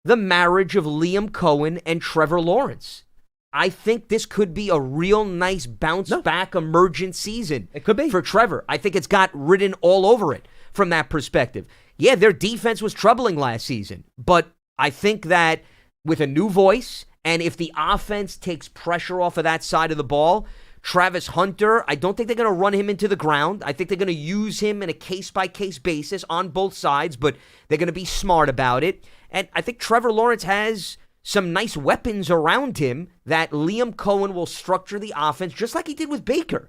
the marriage of Liam Cohen and Trevor Lawrence. I think this could be a real nice bounce-back emergent season. It could be. For Trevor. I think it's got written all over it from that perspective. Yeah, their defense was troubling last season, but I think that with a new voice, and if the offense takes pressure off of that side of the ball, Travis Hunter, I don't think they're going to run him into the ground. I think they're going to use him in a case-by-case basis on both sides, but they're going to be smart about it. And I think Trevor Lawrence has some nice weapons around him that Liam Cohen will structure the offense just like he did with Baker.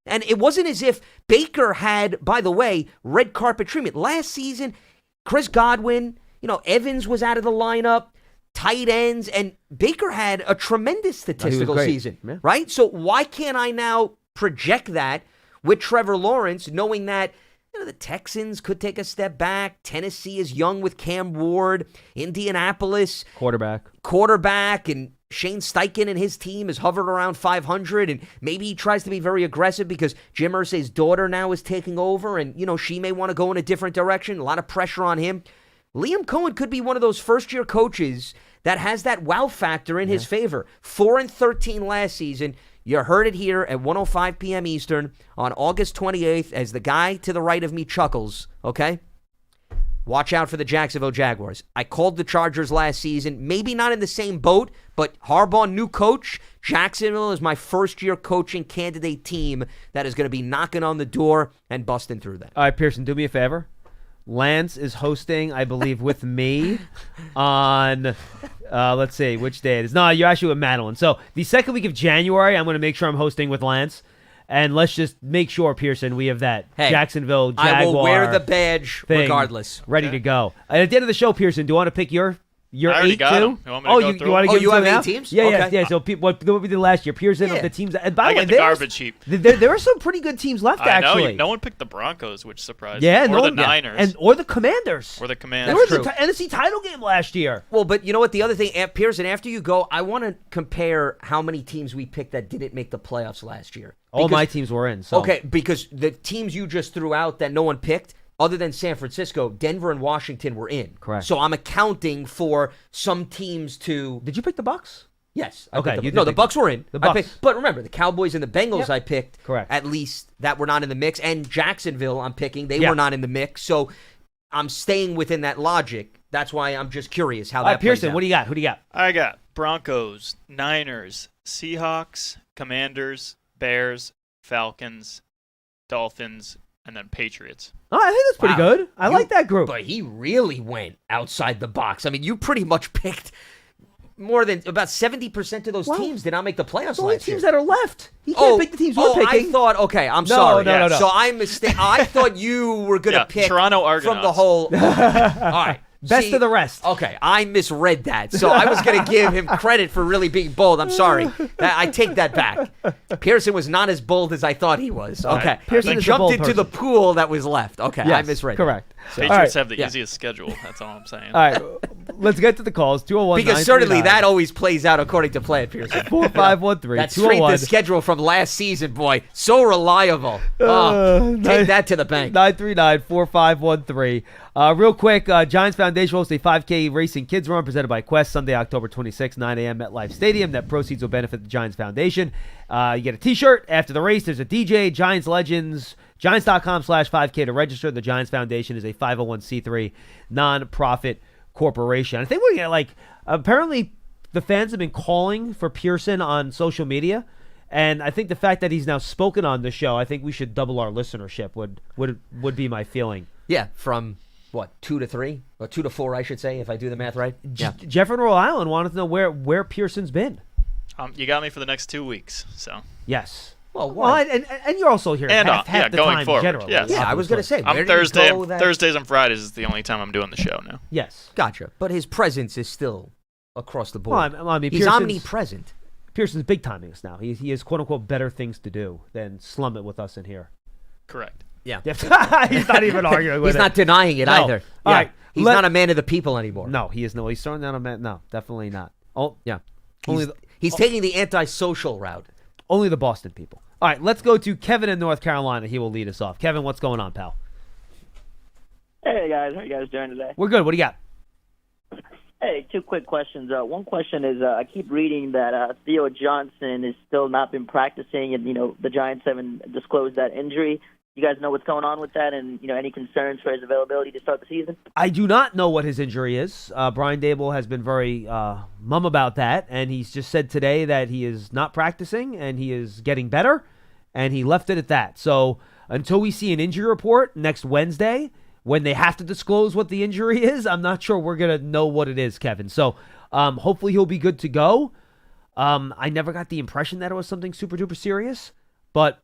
And it wasn't as if Baker had, by the way, red carpet treatment. Last season, Chris Godwin, Evans was out of the lineup, tight ends, and Baker had a tremendous statistical season, right? So why can't I now project that with Trevor Lawrence, knowing that the Texans could take a step back, Tennessee is young with Cam Ward, Indianapolis quarterback, and Shane Steichen and his team has hovered around 500, and maybe he tries to be very aggressive because Jim Irsay's daughter now is taking over, and she may want to go in a different direction. A lot of pressure on him. Liam Cohen could be one of those first-year coaches that has that wow factor in his favor. 4-13 last season. You heard it here at 1:05 p.m. Eastern on August 28th as the guy to the right of me chuckles, okay? Watch out for the Jacksonville Jaguars. I called the Chargers last season, maybe not in the same boat, but Harbaugh, new coach. Jacksonville is my first-year coaching candidate team that is going to be knocking on the door and busting through that. All right, Pearson, do me a favor. Lance is hosting, I believe, with me on, let's see, which day it is. No, you're actually with Madeline. So the second week of January, I'm going to make sure I'm hosting with Lance. And let's just make sure, Pearson, we have that Jacksonville Jaguar I will wear the badge regardless. Ready to go. And at the end of the show, Pearson, do you want to pick your I already 8 got too? them. You want me to go through them? You have 8 teams? Yeah. So what we did last year, Pearson of the teams. And by I the way, get the garbage heap. There are some pretty good teams left, I know. actually. No one picked the Broncos, which surprised me. Yeah, or the Niners. or the Commanders. Or the They Commanders. were in the NFC title game last year. Well, but you know what? The other thing, Pearson, after you go, I want to compare how many teams we picked that didn't make the playoffs last year. All my teams were in. So. Okay, because the teams you just threw out that no one picked, other than San Francisco, Denver and Washington were in. Correct. So I'm accounting for some teams to... Did you pick the Bucks? Yes. The Bucks were in. The Bucks. But remember, the Cowboys and the Bengals I picked. Correct. At least that were not in the mix. And Jacksonville I'm picking. They were not in the mix. So I'm staying within that logic. That's why I'm just curious how that plays Pearson, out. what do you got? Who do you got? I got Broncos, Niners, Seahawks, Commanders, Bears, Falcons, Dolphins, and then Patriots. Oh, I think that's pretty good. I like that group. But he really went outside the box. I mean, you pretty much picked more than about 70% of those teams did not make the playoffs the only last year. teams that are left. He can't pick the teams we're picking. I thought, okay, I'm sorry. No. So I'm mistaken. I thought you were going to pick Toronto Argonauts. from the whole. All right. Best of the rest. Okay, I misread that. So I was going to give him credit for really being bold. I'm sorry. I take that back. Pearson was not as bold as I thought he was. Okay. Pearson He is a jumped bold into person. the pool that was left. Okay, I Yes, misread. correct. Patriots have the easiest schedule. That's all I'm saying. All right, let's get to the calls. 201 Because certainly that always plays out according to plan, Pearson. 4513. That's straight the schedule from last season, boy. So reliable. Take that to the bank. 939-4513. Real quick, Giants Foundation hosts a 5K Racing Kids Run presented by Quest Sunday, October 26th, 9 a.m. at Life Stadium. That proceeds will benefit the Giants Foundation. You get a T-shirt. After the race, there's a DJ, Giants Legends, Giants.com/5K to register. The Giants Foundation is a 501c3 nonprofit corporation. I think we're going to apparently the fans have been calling for Pearson on social media. And I think the fact that he's now spoken on the show, I think we should double our listenership would be my feeling. Yeah, from... What, 2 to 3? Or 2 to 4, I should say, if I do the math right? Yeah. Jeff in Rhode Island wanted to know where Pearson's been. You got me for the next 2 weeks, so. Yes. Well, and you're also here and half the going time forward. generally. Yes. Yeah, I was going to say. I'm Thursdays and Fridays is the only time I'm doing the show now. Yes. Gotcha. But his presence is still across the board. Well, I mean, he's omnipresent. Pearson's big timing us now. He has quote unquote better things to do than slum it with us in here. Correct. Yeah. He's not even arguing with it. He's not denying it either. All right. He's not a man of the people anymore. No, he is no. He's throwing down a man. No, definitely not. Oh, yeah. He's taking the antisocial route. Only the Boston people. All right, let's go to Kevin in North Carolina. He will lead us off. Kevin, what's going on, pal? Hey, guys. How you guys doing today? We're good. What do you got? Hey, 2 quick questions. One question is I keep reading that Theo Johnson has still not been practicing, and, the Giants haven't disclosed that injury. You guys know what's going on with that, and, any concerns for his availability to start the season? I do not know what his injury is. Brian Dable has been very mum about that, and he's just said today that he is not practicing, and he is getting better, and he left it at that. So until we see an injury report next Wednesday, when they have to disclose what the injury is, I'm not sure we're going to know what it is, Kevin. So hopefully he'll be good to go. I never got the impression that it was something super-duper serious, but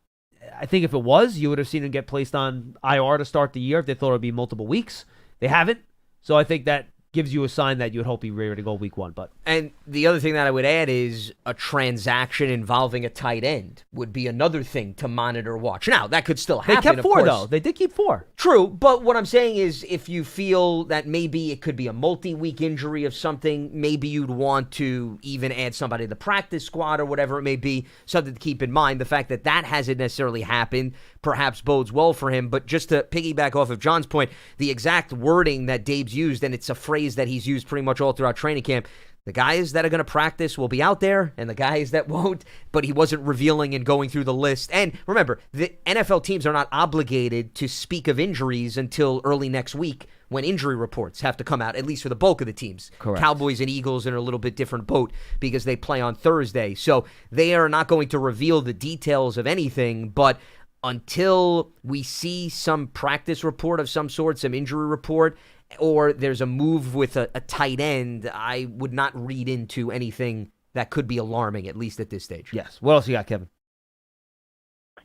I think if it was, you would have seen him get placed on IR to start the year if they thought it would be multiple weeks. They haven't. So I think that gives you a sign that you would hope he'd be ready to go week 1. But And the other thing that I would add is a transaction involving a tight end would be another thing to monitor, watch. Now, that could still they happen, kept 4, of course. though. They did keep 4. True, but what I'm saying is if you feel that maybe it could be a multi-week injury of something, maybe you'd want to even add somebody to the practice squad or whatever it may be, something to keep in mind. The fact that that hasn't necessarily happened perhaps bodes well for him, but just to piggyback off of John's point, the exact wording that Dave's used, and it's a phrase that he's used pretty much all throughout training camp, the guys that are going to practice will be out there, and the guys that won't, but he wasn't revealing and going through the list. And remember, the NFL teams are not obligated to speak of injuries until early next week when injury reports have to come out, at least for the bulk of the teams. Correct. Cowboys and Eagles are in a little bit different boat because they play on Thursday. So they are not going to reveal the details of anything, but until we see some practice report of some sort, some injury report, or there's a move with a tight end, I would not read into anything that could be alarming, at least at this stage. Yes. What else you got, Kevin?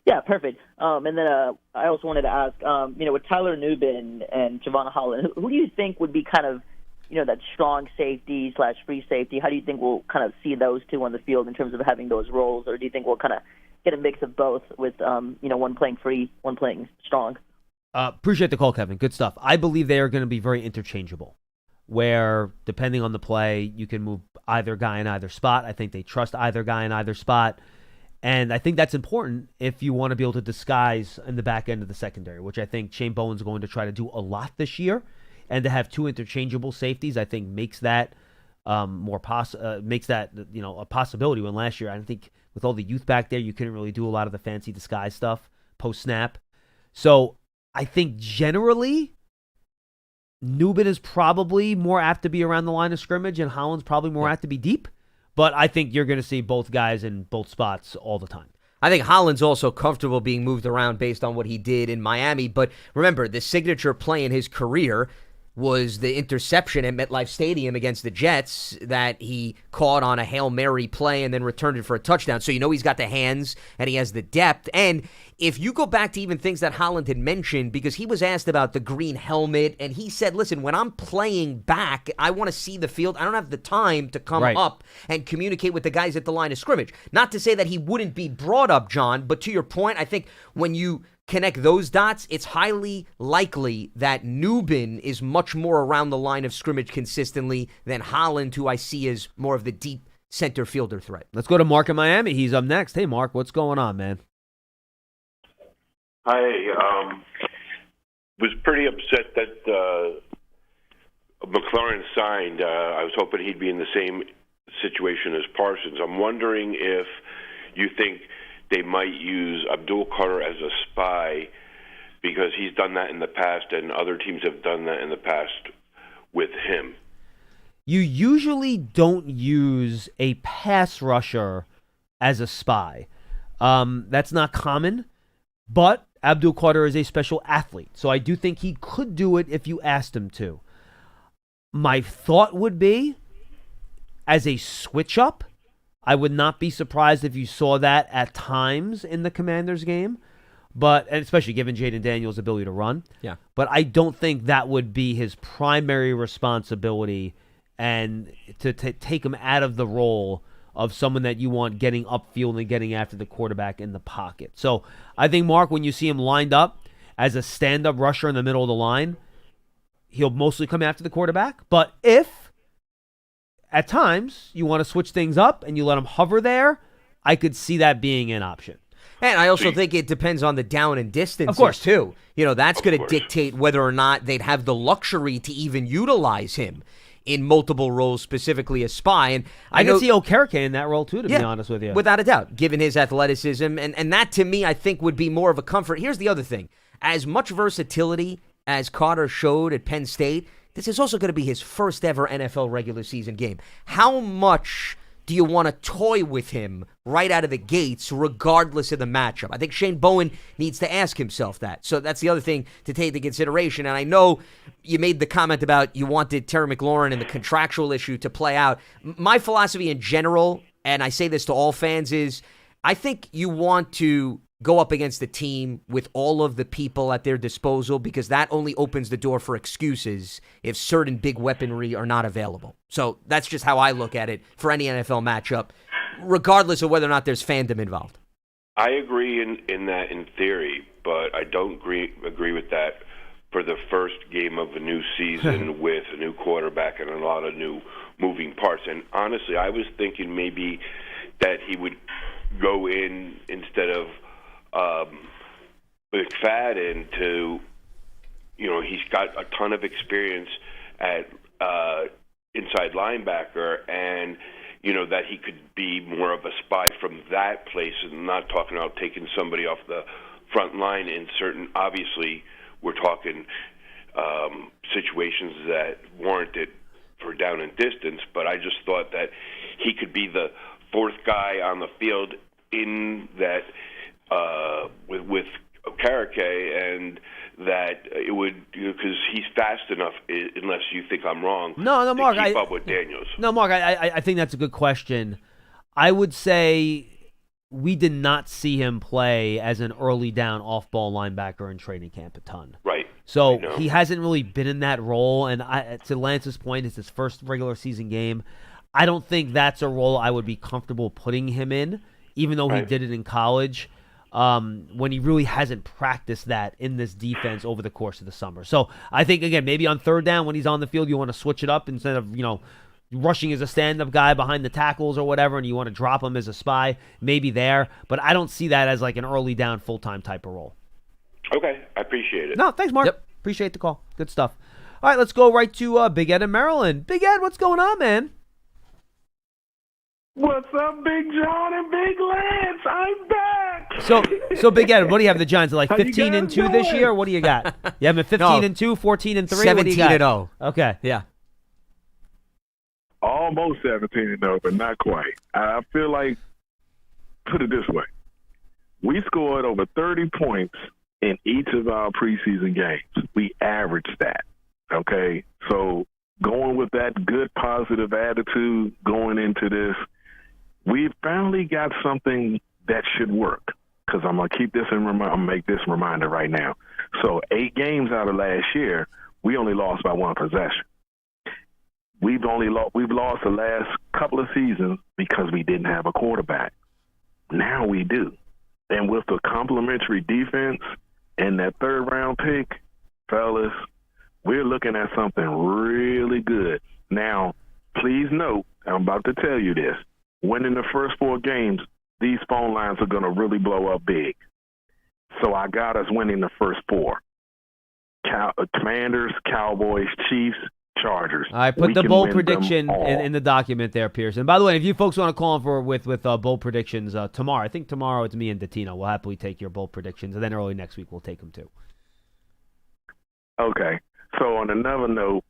Yeah, perfect. And then I also wanted to ask, with Tyler Nubin and Javon Holland, who do you think would be kind of, that strong safety / free safety? How do you think we'll kind of see those two on the field in terms of having those roles? Or do you think we'll kind of get a mix of both with, one playing free, one playing strong? Appreciate the call, Kevin. Good stuff. I believe they are going to be very interchangeable, where depending on the play, you can move either guy in either spot. I think they trust either guy in either spot. And I think that's important if you want to be able to disguise in the back end of the secondary, which I think Shane Bowen's going to try to do a lot this year. And to have 2 interchangeable safeties, I think makes that a possibility. When last year, I think with all the youth back there, you couldn't really do a lot of the fancy disguise stuff post-snap. So I think generally, Nubin is probably more apt to be around the line of scrimmage, and Holland's probably more apt to be deep. But I think you're going to see both guys in both spots all the time. I think Holland's also comfortable being moved around based on what he did in Miami. But remember, the signature play in his career was the interception at MetLife Stadium against the Jets that he caught on a Hail Mary play and then returned it for a touchdown. So he's got the hands and he has the depth. And if you go back to even things that Holland had mentioned, because he was asked about the green helmet, and he said, listen, when I'm playing back, I want to see the field. I don't have the time to come up and communicate with the guys at the line of scrimmage. Not to say that he wouldn't be brought up, John, but to your point, I think when you connect those dots, it's highly likely that Nubin is much more around the line of scrimmage consistently than Holland, who I see as more of the deep center fielder threat. Let's go to Mark in Miami. He's up next. Hey, Mark, what's going on, man? Hi. Was pretty upset that McLaurin signed. I was hoping he'd be in the same situation as Parsons. I'm wondering if you think they might use Abdul Carter as a spy, because he's done that in the past and other teams have done that in the past with him. You usually don't use a pass rusher as a spy. That's not common, but Abdul Carter is a special athlete, so I do think he could do it if you asked him to. My thought would be, as a switch-up, I would not be surprised if you saw that at times in the Commanders game, and especially given Jaden Daniels' ability to run. Yeah. But I don't think that would be his primary responsibility, and to take him out of the role of someone that you want getting upfield and getting after the quarterback in the pocket. So I think, Mark, when you see him lined up as a stand-up rusher in the middle of the line, he'll mostly come after the quarterback. But if at times you want to switch things up and you let him hover there, I could see that being an option. And I also think it depends on the down and distance, of course, too. That's going to dictate whether or not they'd have the luxury to even utilize him in multiple roles, specifically a spy. And I can see Okereke in that role, too, to be honest with you. Without a doubt, given his athleticism. And that, to me, I think would be more of a comfort. Here's the other thing. As much versatility as Carter showed at Penn State, this is also going to be his first ever NFL regular season game. How much do you want to toy with him right out of the gates, regardless of the matchup? I think Shane Bowen needs to ask himself that. So that's the other thing to take into consideration. And I know you made the comment about you wanted Terry McLaurin and the contractual issue to play out. My philosophy in general, and I say this to all fans, is I think you want to go up against a team with all of the people at their disposal, because that only opens the door for excuses if certain big weaponry are not available. So that's just how I look at it for any NFL matchup, regardless of whether or not there's fandom involved. I agree in that in theory, but I don't agree with that for the first game of a new season with a new quarterback and a lot of new moving parts. And honestly, I was thinking maybe that he would go in instead of McFadden to, he's got a ton of experience at inside linebacker, and that he could be more of a spy from that place, and not talking about taking somebody off the front line in certain, obviously we're talking situations that warrant it for down and distance, but I just thought that he could be the fourth guy on the field in that with Karake, and that it would, because he's fast enough, unless you think I'm wrong, No, Mark, to keep up with Daniels. No, Mark, I think that's a good question. I would say we did not see him play as an early down off-ball linebacker in training camp a ton. Right. So he hasn't really been in that role, and to Lance's point, it's his first regular season game. I don't think that's a role I would be comfortable putting him in, even though he did it in college, when he really hasn't practiced that in this defense over the course of the summer. So I think, again, maybe on third down when he's on the field, you want to switch it up instead of, rushing as a stand-up guy behind the tackles or whatever, and you want to drop him as a spy, maybe there. But I don't see that as like an early down full-time type of role. Okay, I appreciate it. No, thanks, Mark. Yep. Appreciate the call. Good stuff. All right, let's go right to Big Ed in Maryland. Big Ed, what's going on, man? What's up, Big John and Big Lance? I'm back. So Big Ed, what do you have? The Giants are like 15-2 this year? What do you got? You have them 15-2, 14-3? 17-0. Okay. Yeah. Almost 17-0, but not quite. I feel like, put it this way, we scored over 30 points in each of our preseason games. We averaged that, okay? So going with that good, positive attitude going into this, we finally got something that should work, because I'm going to keep this I'm going to make this reminder right now. So 8 games out of last year, we only lost by 1 possession. We've lost the last couple of seasons because we didn't have a quarterback. Now we do. And with the complimentary defense and that third-round pick, fellas, we're looking at something really good. Now, please note, I'm about to tell you this, winning the first 4 games, these phone lines are going to really blow up big. So I got us winning the first 4. Commanders, Cowboys, Chiefs, Chargers. All right, put the bold prediction in the document there, Pearson. By the way, if you folks want to call in with bold predictions tomorrow, I think tomorrow it's me and Datino. We'll happily take your bold predictions, and then early next week we'll take them too. Okay. So on another note,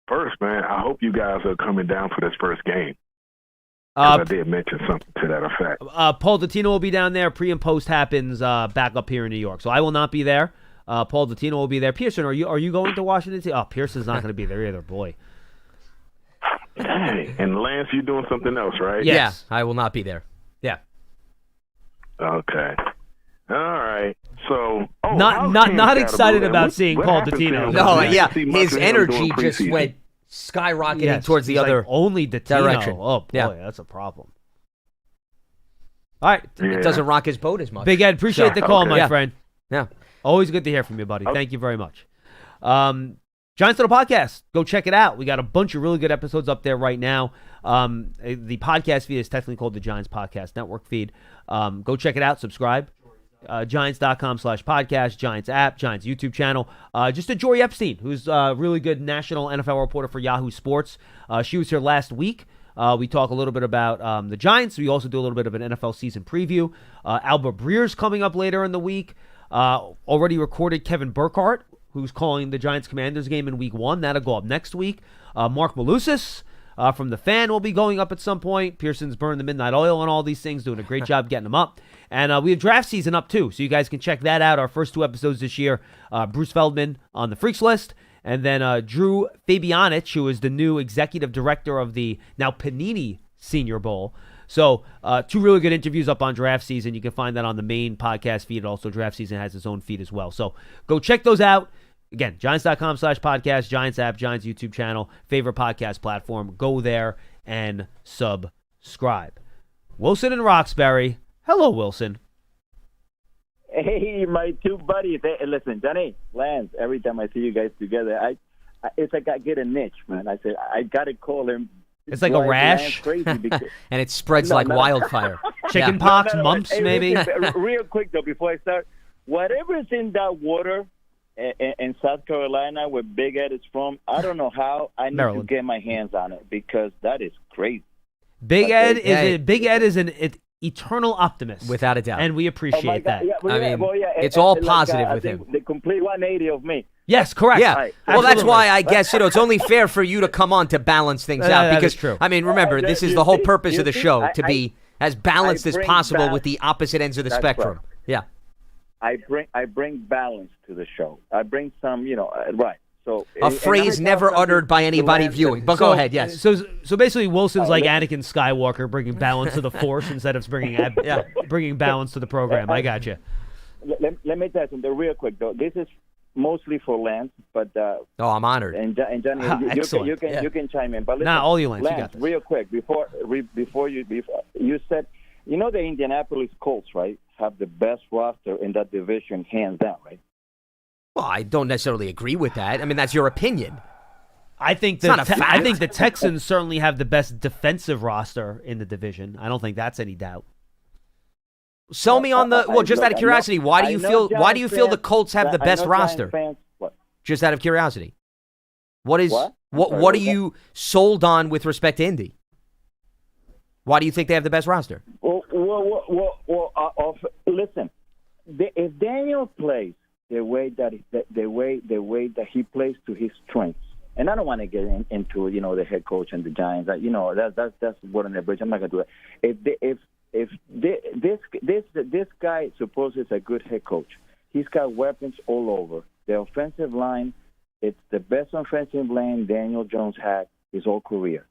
first, man, I hope you guys are coming down for this first game. I did mention something to that effect. Paul Datino will be down there. Pre and post happens back up here in New York, so I will not be there. Paul Datino will be there. Pearson, are you going to Washington D.C.? Oh, Pearson's not going to be there either. Boy. Dang. And Lance, you doing something else, right? Yes. Yeah, I will not be there. Yeah. Okay. All right. So, not excited about seeing Paul Datino. No, yeah, his energy just went skyrocketing towards the other only Datino direction. Oh boy, that's a problem. All right, it doesn't rock his boat as much. Big Ed, appreciate the call, my friend. Yeah. Always good to hear from you, buddy. Thank you very much. Giants Little Podcast. Go check it out. We got a bunch of really good episodes up there right now. The podcast feed is technically called the Giants Podcast Network feed. Go check it out. Subscribe. Giants.com/podcast, Giants app, Giants YouTube channel. Just to Jory Epstein, who's a really good national NFL reporter for Yahoo Sports. She was here last week. We talk a little bit about the Giants. We also do a little bit of an NFL season preview. Albert Breer's coming up later in the week. Already recorded Kevin Burkhardt, who's calling the Giants-Commanders game in Week 1. That'll go up next week. Mark Malusis from The Fan will be going up at some point. Pearson's burned the midnight oil on all these things, doing a great job getting them up. And we have draft season up, too, so you guys can check that out. Our first 2 episodes this year, Bruce Feldman on the Freaks List, and then Drew Fabianich, who is the new executive director of the now Panini Senior Bowl. So 2 really good interviews up on draft season. You can find that on the main podcast feed. Also, draft season has its own feed as well. So go check those out. Again, Giants.com/podcast, Giants app, Giants YouTube channel, favorite podcast platform. Go there and subscribe. Wilson and Roxbury. Hello, Wilson. Hey, my two buddies. Hey, listen, Johnny, Lance, every time I see you guys together, it's like I get a niche, man. I said, I got to call him. It's like a rash. Crazy because, and it spreads like wildfire. Chicken pox, mumps, hey, maybe. Real quick, though, before I start, whatever's in that water in South Carolina where Big Ed is from, I don't know how. I need Maryland. to get my hands on it because that is crazy. Big Ed is an eternal optimist, without a doubt, and we appreciate that. Yeah, it's all positive with him. The complete 180 of me. Yes, correct. Yeah. Right. Well, that's why I guess it's only fair for you to come on to balance things out because true. I mean, remember, this is the whole purpose of the show to be as balanced as possible with the opposite ends of the spectrum. Right. Yeah. I bring balance to the show. I bring some, right. So a phrase never uttered by anybody viewing. But go ahead, yes. So basically, Wilson's like Anakin Skywalker, bringing balance to the Force instead of bringing balance to the program. I got you. Let me tell you something real quick, though. This is mostly for Lance, but I'm honored. And Johnny, you can chime in. But listen, all you, Lance. You got this. Real quick before you said, the Indianapolis Colts, right, have the best roster in that division, hands down, right? Well, I don't necessarily agree with that. I mean, that's your opinion. I think the Texans certainly have the best defensive roster in the division. I don't think that's any doubt. Sell me on just out of curiosity, why do you feel the Colts have the best roster? Just out of curiosity. What are you sold on with respect to Indy? Why do you think they have the best roster? Listen, if Daniel plays the way that he plays to his strengths, and I don't want to get into the head coach and the Giants. That's what on the bridge. I'm not going to do it. If this guy supposes a good head coach, he's got weapons all over. The offensive line, it's the best offensive line Daniel Jones had his whole career.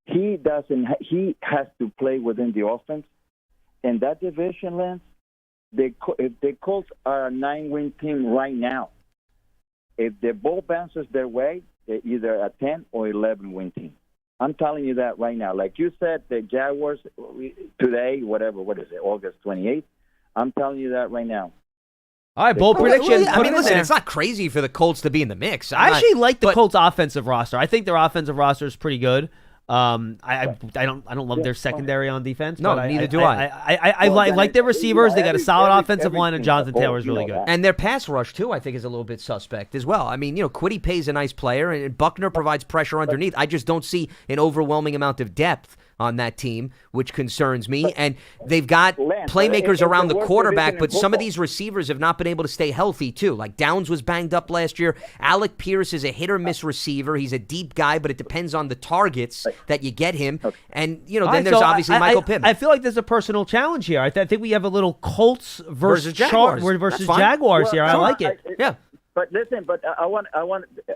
He has to play within the offense. In that division, Lance, if the Colts are a 9-win team right now, if the ball bounces their way, they're either a 10 or 11-win team. I'm telling you that right now. Like you said, the Jaguars today, what is it, August 28th? I'm telling you that right now. All right, bold prediction. I mean, listen, it's not crazy for the Colts to be in the mix. I actually like the Colts' offensive roster. I think their offensive roster is pretty good. I don't love their secondary on defense. No, but neither do I. I like their receivers. They got a solid offensive line, and Jonathan Taylor is really good. And their pass rush too, I think, is a little bit suspect as well. I mean, Quiddy Pay's a nice player, and Buckner provides pressure underneath. I just don't see an overwhelming amount of depth on that team, which concerns me. And they've got playmakers around the quarterback, but some of these receivers have not been able to stay healthy, too. Like Downs was banged up last year. Alec Pierce is a hit-or-miss receiver. He's a deep guy, but it depends on the targets that you get him. And, then there's obviously Michael Pittman. I feel like there's a personal challenge here. I think we have a little Colts versus Jaguars, Jaguars here. I like it. Yeah. But listen,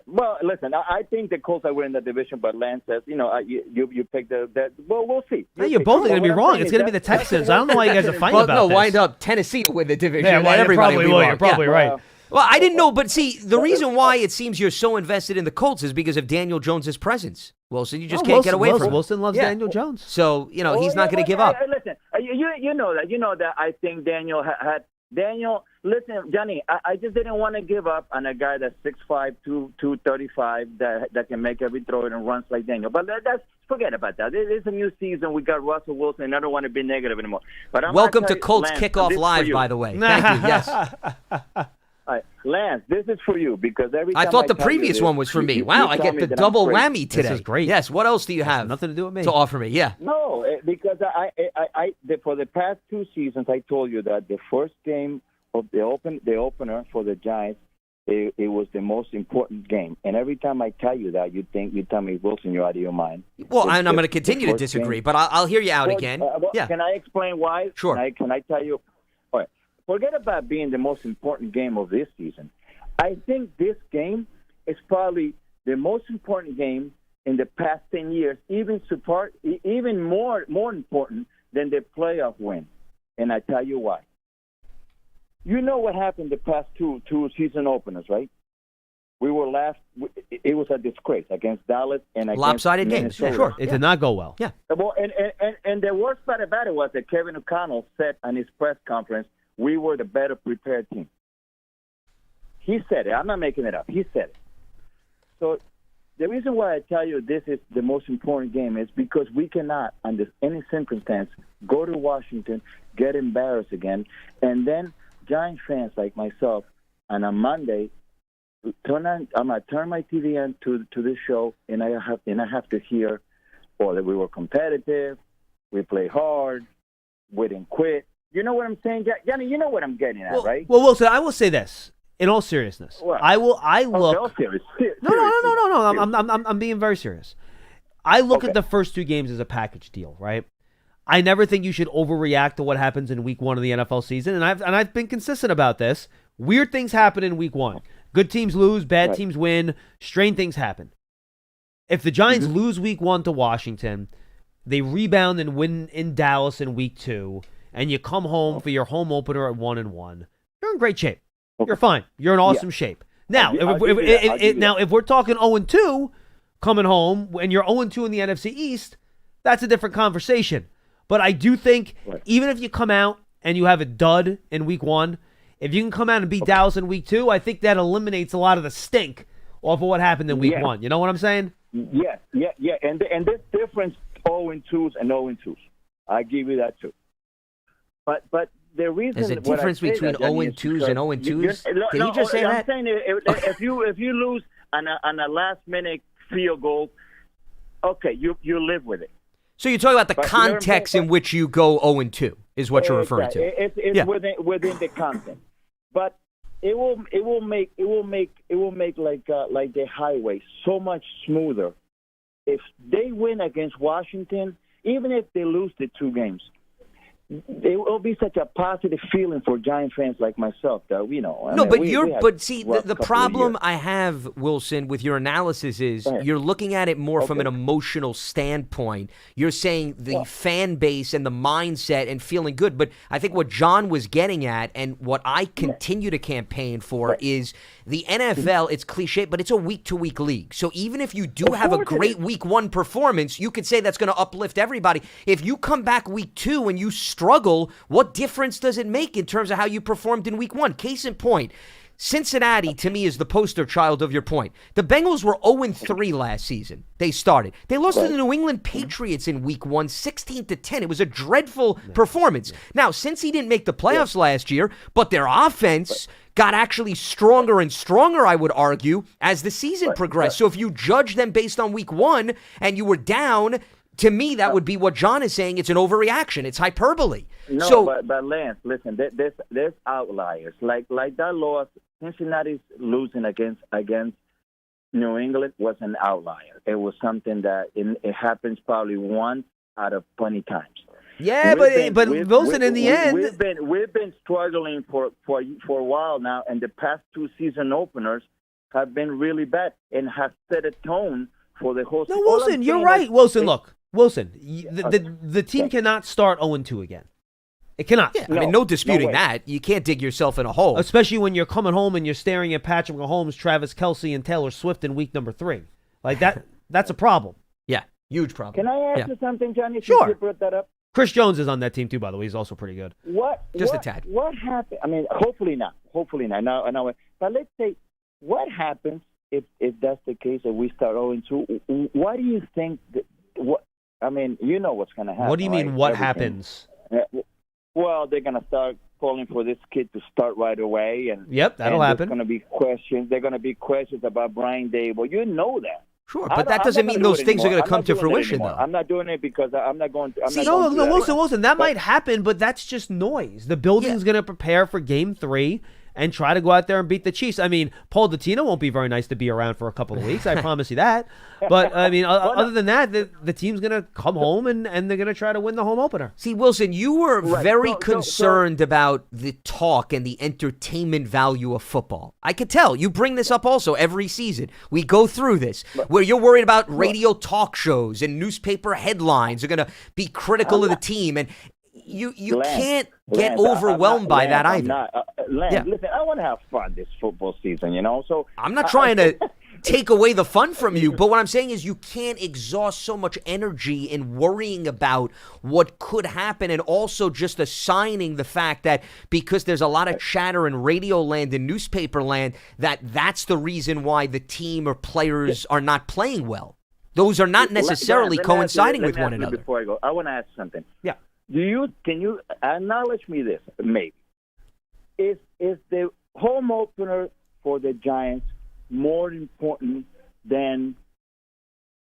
Well, listen, I think the Colts are winning the division, but Lance says, you picked that. Well, we'll see. You're both going to be wrong. It's going to be the Texans. I don't know why you guys are fighting about this. Wind up Tennessee will win the division. Yeah, well, everybody will. You're probably right. Well, I didn't know, but see, the reason why it seems you're so invested in the Colts is because of Daniel Jones' presence. Wilson, you just can't get away from it. Wilson loves Daniel Jones. So, he's not going to give up. Listen, you know that. You know that I think Daniel had... Daniel, listen, Johnny, I just didn't want to give up on a guy that's 6'5", 235 that can make every throw and runs like Daniel. But forget about that. It's a new season. We got Russell Wilson, and I don't want to be negative anymore. But welcome to Colts Kickoff Live, by the way. Thank you. Yes. All right, Lance, this is for you because every time I thought the previous one was for me. Wow, I get the double whammy today. This is great. Yes. What else do you have? Nothing to do with me. To offer me, yeah. No, because for the past 2 seasons, I told you that the first game of the opener for the Giants, it was the most important game. And every time I tell you that, you tell me, Wilson, you're out of your mind. Well, I'm going to continue to disagree, but I'll hear you out again. Yeah. Can I explain why? Sure. Can I tell you? All right. Forget about being the most important game of this season. I think this game is probably the most important game in the past 10 years, even more important than the playoff win. And I tell you why. You know what happened the past two season openers, right? We were last. It was a disgrace against Dallas and against lopsided games. Minnesota. Yeah, sure. It did not go well. Yeah. Well, and the worst part about it was that Kevin O'Connell said on his press conference, we were the better prepared team. He said it. I'm not making it up. He said it. So the reason why I tell you this is the most important game is because we cannot, under any circumstance, go to Washington, get embarrassed again, and then Giant fans like myself on a Monday I'm gonna turn my TV on to this show, and I have to hear, that we were competitive, we play hard, we didn't quit. You know what I'm saying, Johnny? You know what I'm getting at, right? Well, Wilson, I will say this in all seriousness. What? No. Serious. I'm being very serious. I look at the first two games as a package deal, right? I never think you should overreact to what happens in week 1 of the NFL season, and I've been consistent about this. Weird things happen in week 1. Good teams lose, bad teams win, strange things happen. If the Giants lose week 1 to Washington, they rebound and win in Dallas in week 2, and you come home for your home opener at 1-1, you're in great shape. You're fine. You're in awesome shape. Now, if we're talking 0-2 coming home and you're 0-2 in the NFC East, that's a different conversation. But I do think even if you come out and you have a dud in week 1, if you can come out and beat Dallas in week 2, I think that eliminates a lot of the stink off of what happened in week 1. You know what I'm saying? Yeah. And this difference 0-2s and 0-2s. I give you that too. But the reason there's a difference between 0-2s and 0-2s. Did he just say that? I'm saying if you lose on a last minute field goal, okay, you live with it. So you're talking about the context in which you go 0-2 is what you're referring to. It's within the context, but it will make like the highway so much smoother if they win against Washington, even if they lose the 2 games. It will be such a positive feeling for Giant fans like myself that the problem I have, Wilson, with your analysis is you're looking at it more from an emotional standpoint. You're saying the fan base and the mindset and feeling good, but I think what John was getting at and what I continue to campaign for is the NFL. It's cliche, but it's a week-to-week league. So even if you do have a great week 1 performance, you could say that's going to uplift everybody. If you come back week 2 and you struggle, what difference does it make in terms of how you performed in week 1? Case in point, Cincinnati, to me, is the poster child of your point. The Bengals were 0-3 last season. They started. They lost to the New England Patriots in week 1, 16-10. It was a dreadful performance. Now, since he didn't make the playoffs last year, but their offense got actually stronger and stronger, I would argue, as the season progressed. So if you judge them based on week 1 and you were down, to me, that would be what John is saying. It's an overreaction. It's hyperbole. No, but Lance, listen, there's outliers. Like that loss, Cincinnati's losing against New England was an outlier. It was something that it happens probably once out of 20 times. Yeah, but Wilson, in the end, we've been struggling for a while now, and the past 2 season openers have been really bad and have set a tone for the whole. No, Wilson, you're right. Wilson, look, the team cannot start 0-2 again. It cannot. Yeah, no disputing that. You can't dig yourself in a hole, especially when you're coming home and you're staring at Patrick Mahomes, Travis Kelce, and Taylor Swift in week number 3. Like that. That's a problem. Yeah, huge problem. Can I ask you something, Johnny? Sure. You brought that up. Chris Jones is on that team too, by the way. He's also pretty good. Just a tad. What happened? I mean, hopefully not. Now, but let's say, what happens if that's the case and we start 0-2? What do you think? You know what's going to happen. What do you mean? Right? What happens? Well, they're going to start calling for this kid to start right away, and that'll happen. There's going to be questions. There are going to be questions about Brian Dable. You know that. Sure, but that doesn't mean those things are going to come to fruition, though. I'm not doing it because I'm not going to. Wilson, that might happen, but that's just noise. The building's going to prepare for Game 3, and try to go out there and beat the Chiefs. I mean, Paul Dottino won't be very nice to be around for a couple of weeks. I promise you that. But, I mean, other than that, the team's going to come home and they're going to try to win the home opener. See, Wilson, you were very concerned about the talk and the entertainment value of football. I could tell. You bring this up also every season. We go through this, where you're worried about radio talk shows and newspaper headlines are going to be critical of the team. And you can't get overwhelmed by that either. Lance, listen, I want to have fun this football season, So I'm not trying to take away the fun from you, but what I'm saying is you can't exhaust so much energy in worrying about what could happen, and also just assigning the fact that because there's a lot of chatter in radio land and newspaper land, that's the reason why the team or players are not playing well. Those are not necessarily coinciding with one another. Before I go, I want to ask something. Yeah. Can you acknowledge me this? Maybe is the home opener for the Giants more important than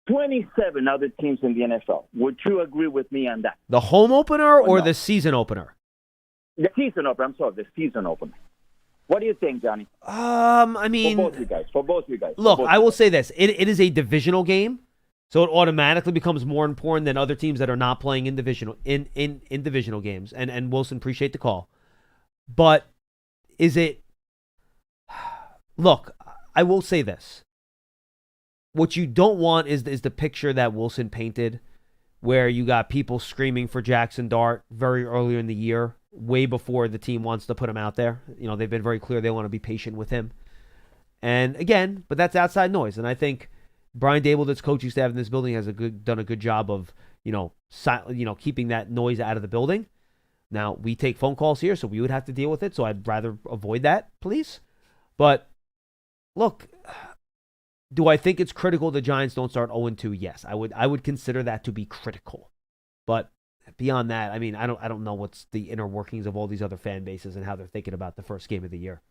27 other teams in the NFL? Would you agree with me on that? The home opener or the season opener? The season opener. I'm sorry, the season opener. What do you think, Johnny? I mean, for both you guys. Look, I will say this: it is a divisional game, so it automatically becomes more important than other teams that are not playing in divisional games. And Wilson, appreciate the call, but is it? Look, I will say this. What you don't want is the picture that Wilson painted, where you got people screaming for Jackson Dart very early in the year, way before the team wants to put him out there. They've been very clear they want to be patient with him. And again, but that's outside noise. And I think Brian Dable, that's coaching staff in this building, has done a good job of keeping that noise out of the building. Now, we take phone calls here, so we would have to deal with it. So I'd rather avoid that, please. But look, do I think it's critical the Giants don't start 0-2? Yes, I would consider that to be critical. But beyond that, I mean, I don't know what's the inner workings of all these other fan bases and how they're thinking about the first game of the year.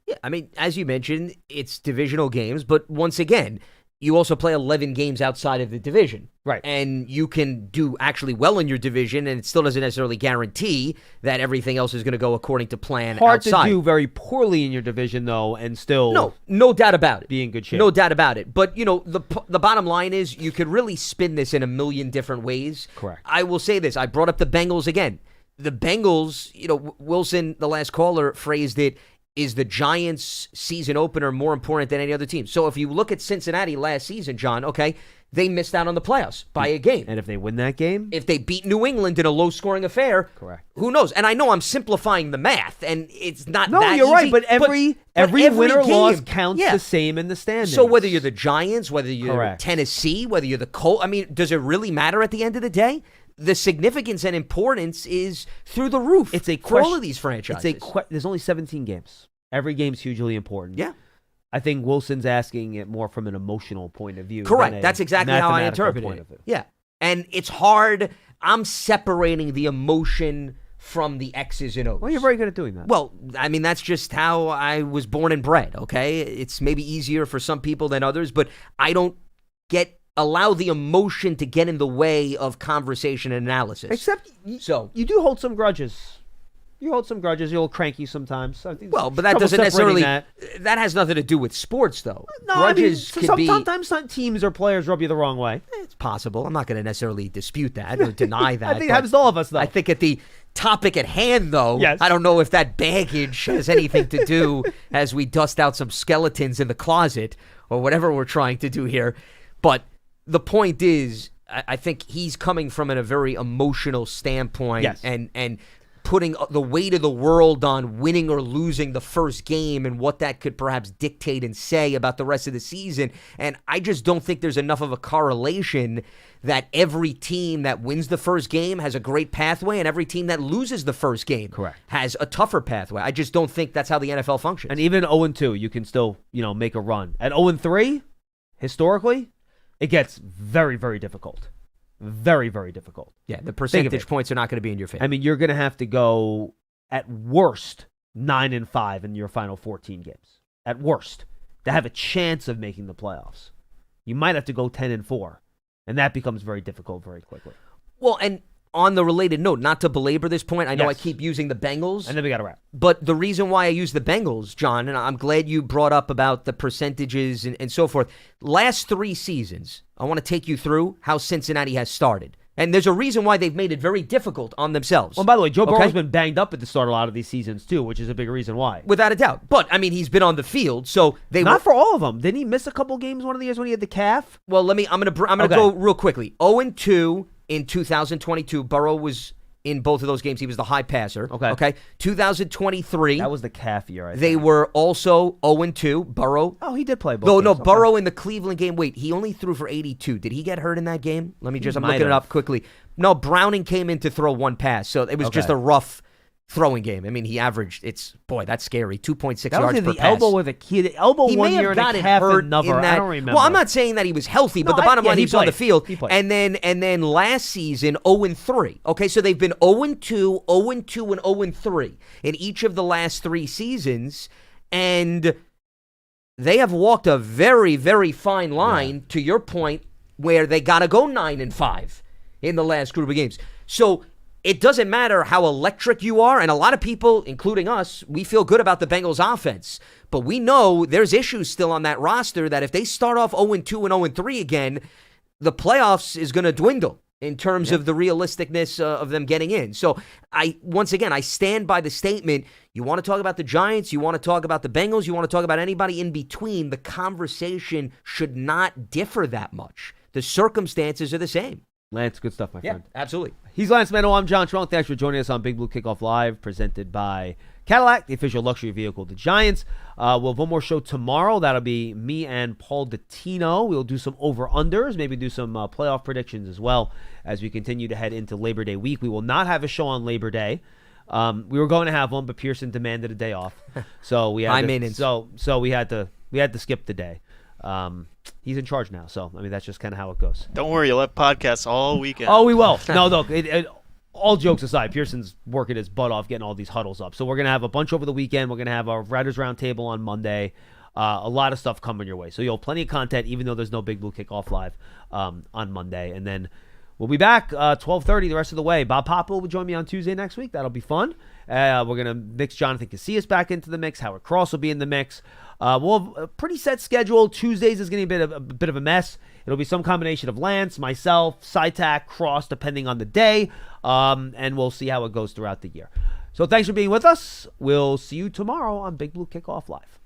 Yeah, I mean, as you mentioned, it's divisional games, but once again, you also play 11 games outside of the division. Right. And you can do actually well in your division, and it still doesn't necessarily guarantee that everything else is going to go according to plan outside. Hard to do very poorly in your division, though, and still no doubt about it. Be in good shape. No doubt about it. But, the bottom line is you could really spin this in a million different ways. Correct. I will say this. I brought up the Bengals again. The Bengals, Wilson, the last caller, phrased it, is the Giants' season opener more important than any other team? So if you look at Cincinnati last season, John, okay, they missed out on the playoffs by a game. And if they win that game? If they beat New England in a low-scoring affair, correct. Who knows? And I know I'm simplifying the math, and it's not that No, you're easy, right, but every win or loss counts the same in the standings. So whether you're the Giants, whether you're correct. Tennessee, whether you're the Colts, I mean, does it really matter at the end of the day? The significance and importance is through the roof for all of these franchises. There's only 17 games. Every game's hugely important. Yeah. I think Wilson's asking it more from an emotional point of view. Correct. That's exactly how I interpret it. Yeah. And it's hard. I'm separating the emotion from the X's and O's. Well, you're very good at doing that. Well, I mean, that's just how I was born and bred, okay? It's maybe easier for some people than others, but I don't allow the emotion to get in the way of conversation and analysis. Except you do hold some grudges. You hold some grudges. You're a little cranky sometimes. Well, but that doesn't necessarily. That has nothing to do with sports, though. No, grudges can be. Sometimes some teams or players rub you the wrong way. It's possible. I'm not going to necessarily dispute that or deny that. I think it happens to all of us, though. I think at the topic at hand, though, yes. I don't know if that baggage has anything to do as we dust out some skeletons in the closet or whatever we're trying to do here. But the point is, I think he's coming from a very emotional standpoint, yes. and putting the weight of the world on winning or losing the first game and what that could perhaps dictate and say about the rest of the season. And I just don't think there's enough of a correlation that every team that wins the first game has a great pathway and every team that loses the first game has a tougher pathway. I just don't think that's how the NFL functions. And even 0-2, you can still, make a run. At 0-3, historically, it gets very, very difficult. Very, very difficult. Yeah, the percentage points are not going to be in your favor. I mean, you're going to have to go, at worst, 9-5 in your final 14 games. At worst. To have a chance of making the playoffs. You might have to go 10-4. And that becomes very difficult very quickly. Well, and on the related note, not to belabor this point, I know Yes. I keep using the Bengals. And then we got to wrap. But the reason why I use the Bengals, John, and I'm glad you brought up about the percentages and so forth. Last 3 seasons, I want to take you through how Cincinnati has started. And there's a reason why they've made it very difficult on themselves. Well, by the way, Joe Burrow's been banged up at the start of a lot of these seasons, too, which is a big reason why. Without a doubt. But, I mean, he's been on the field, so they Not for all of them. Didn't he miss a couple games one of the years when he had the calf? Well, I'm gonna go real quickly. 0-2 in 2022. Burrow was in both of those games. He was the high passer. Okay. 2023. That was the calf year, I think. They were also 0-2. Burrow. Oh, he did play both. No, games. Burrow in the Cleveland game. Wait, he only threw for 82. Did he get hurt in that game? I'm looking it up quickly. No, Browning came in to throw one pass, so it was just a rough throwing game. I mean, he averaged, that's scary, 2.6 yards per the pass. elbow with a key. The elbow He one may year have and a gotten calf hurt another. in that. I don't remember. Well, I'm not saying that he was healthy, but the bottom line, he was on the field. He played. And then last season, 0-3. Okay, so they've been 0-2, 0-2, and 0-3 in each of the last 3 seasons, and they have walked a very, very fine line, to your point, where they got to go 9-5 in the last group of games. So it doesn't matter how electric you are, and a lot of people, including us, we feel good about the Bengals offense. But we know there's issues still on that roster that if they start off 0-2 and 0-3 again, the playoffs is going to dwindle in terms of the realisticness of them getting in. So once again, I stand by the statement. You want to talk about the Giants, you want to talk about the Bengals, you want to talk about anybody in between, the conversation should not differ that much. The circumstances are the same. Lance, good stuff, my friend. Absolutely. He's Lance Medow. I'm John Strong. Thanks for joining us on Big Blue Kickoff Live, presented by Cadillac, the official luxury vehicle of the Giants. We'll have one more show tomorrow. That'll be me and Paul Dottino. We'll do some over-unders, maybe do some playoff predictions as well as we continue to head into Labor Day week. We will not have a show on Labor Day. We were going to have one, but Pearson demanded a day off, so we had so we had to skip the day. He's in charge now, so I mean that's just kind of how it goes. Don't worry, you'll have podcasts all weekend. Oh, we will. No, look, all jokes aside, Pearson's working his butt off getting all these huddles up. So we're gonna have a bunch over the weekend. We're gonna have our Writers Roundtable on Monday. A lot of stuff coming your way. So you'll have plenty of content, even though there's no Big Blue Kickoff Live on Monday. And then we'll be back 12:30 the rest of the way. Bob Popple will join me on Tuesday next week. That'll be fun. We're going to mix Jonathan Casillas back into the mix. Howard Cross will be in the mix. We'll have a pretty set schedule. Tuesdays is going to be a bit of a mess. It'll be some combination of Lance, myself, Sytac, Cross, depending on the day. And we'll see how it goes throughout the year. So thanks for being with us. We'll see you tomorrow on Big Blue Kickoff Live.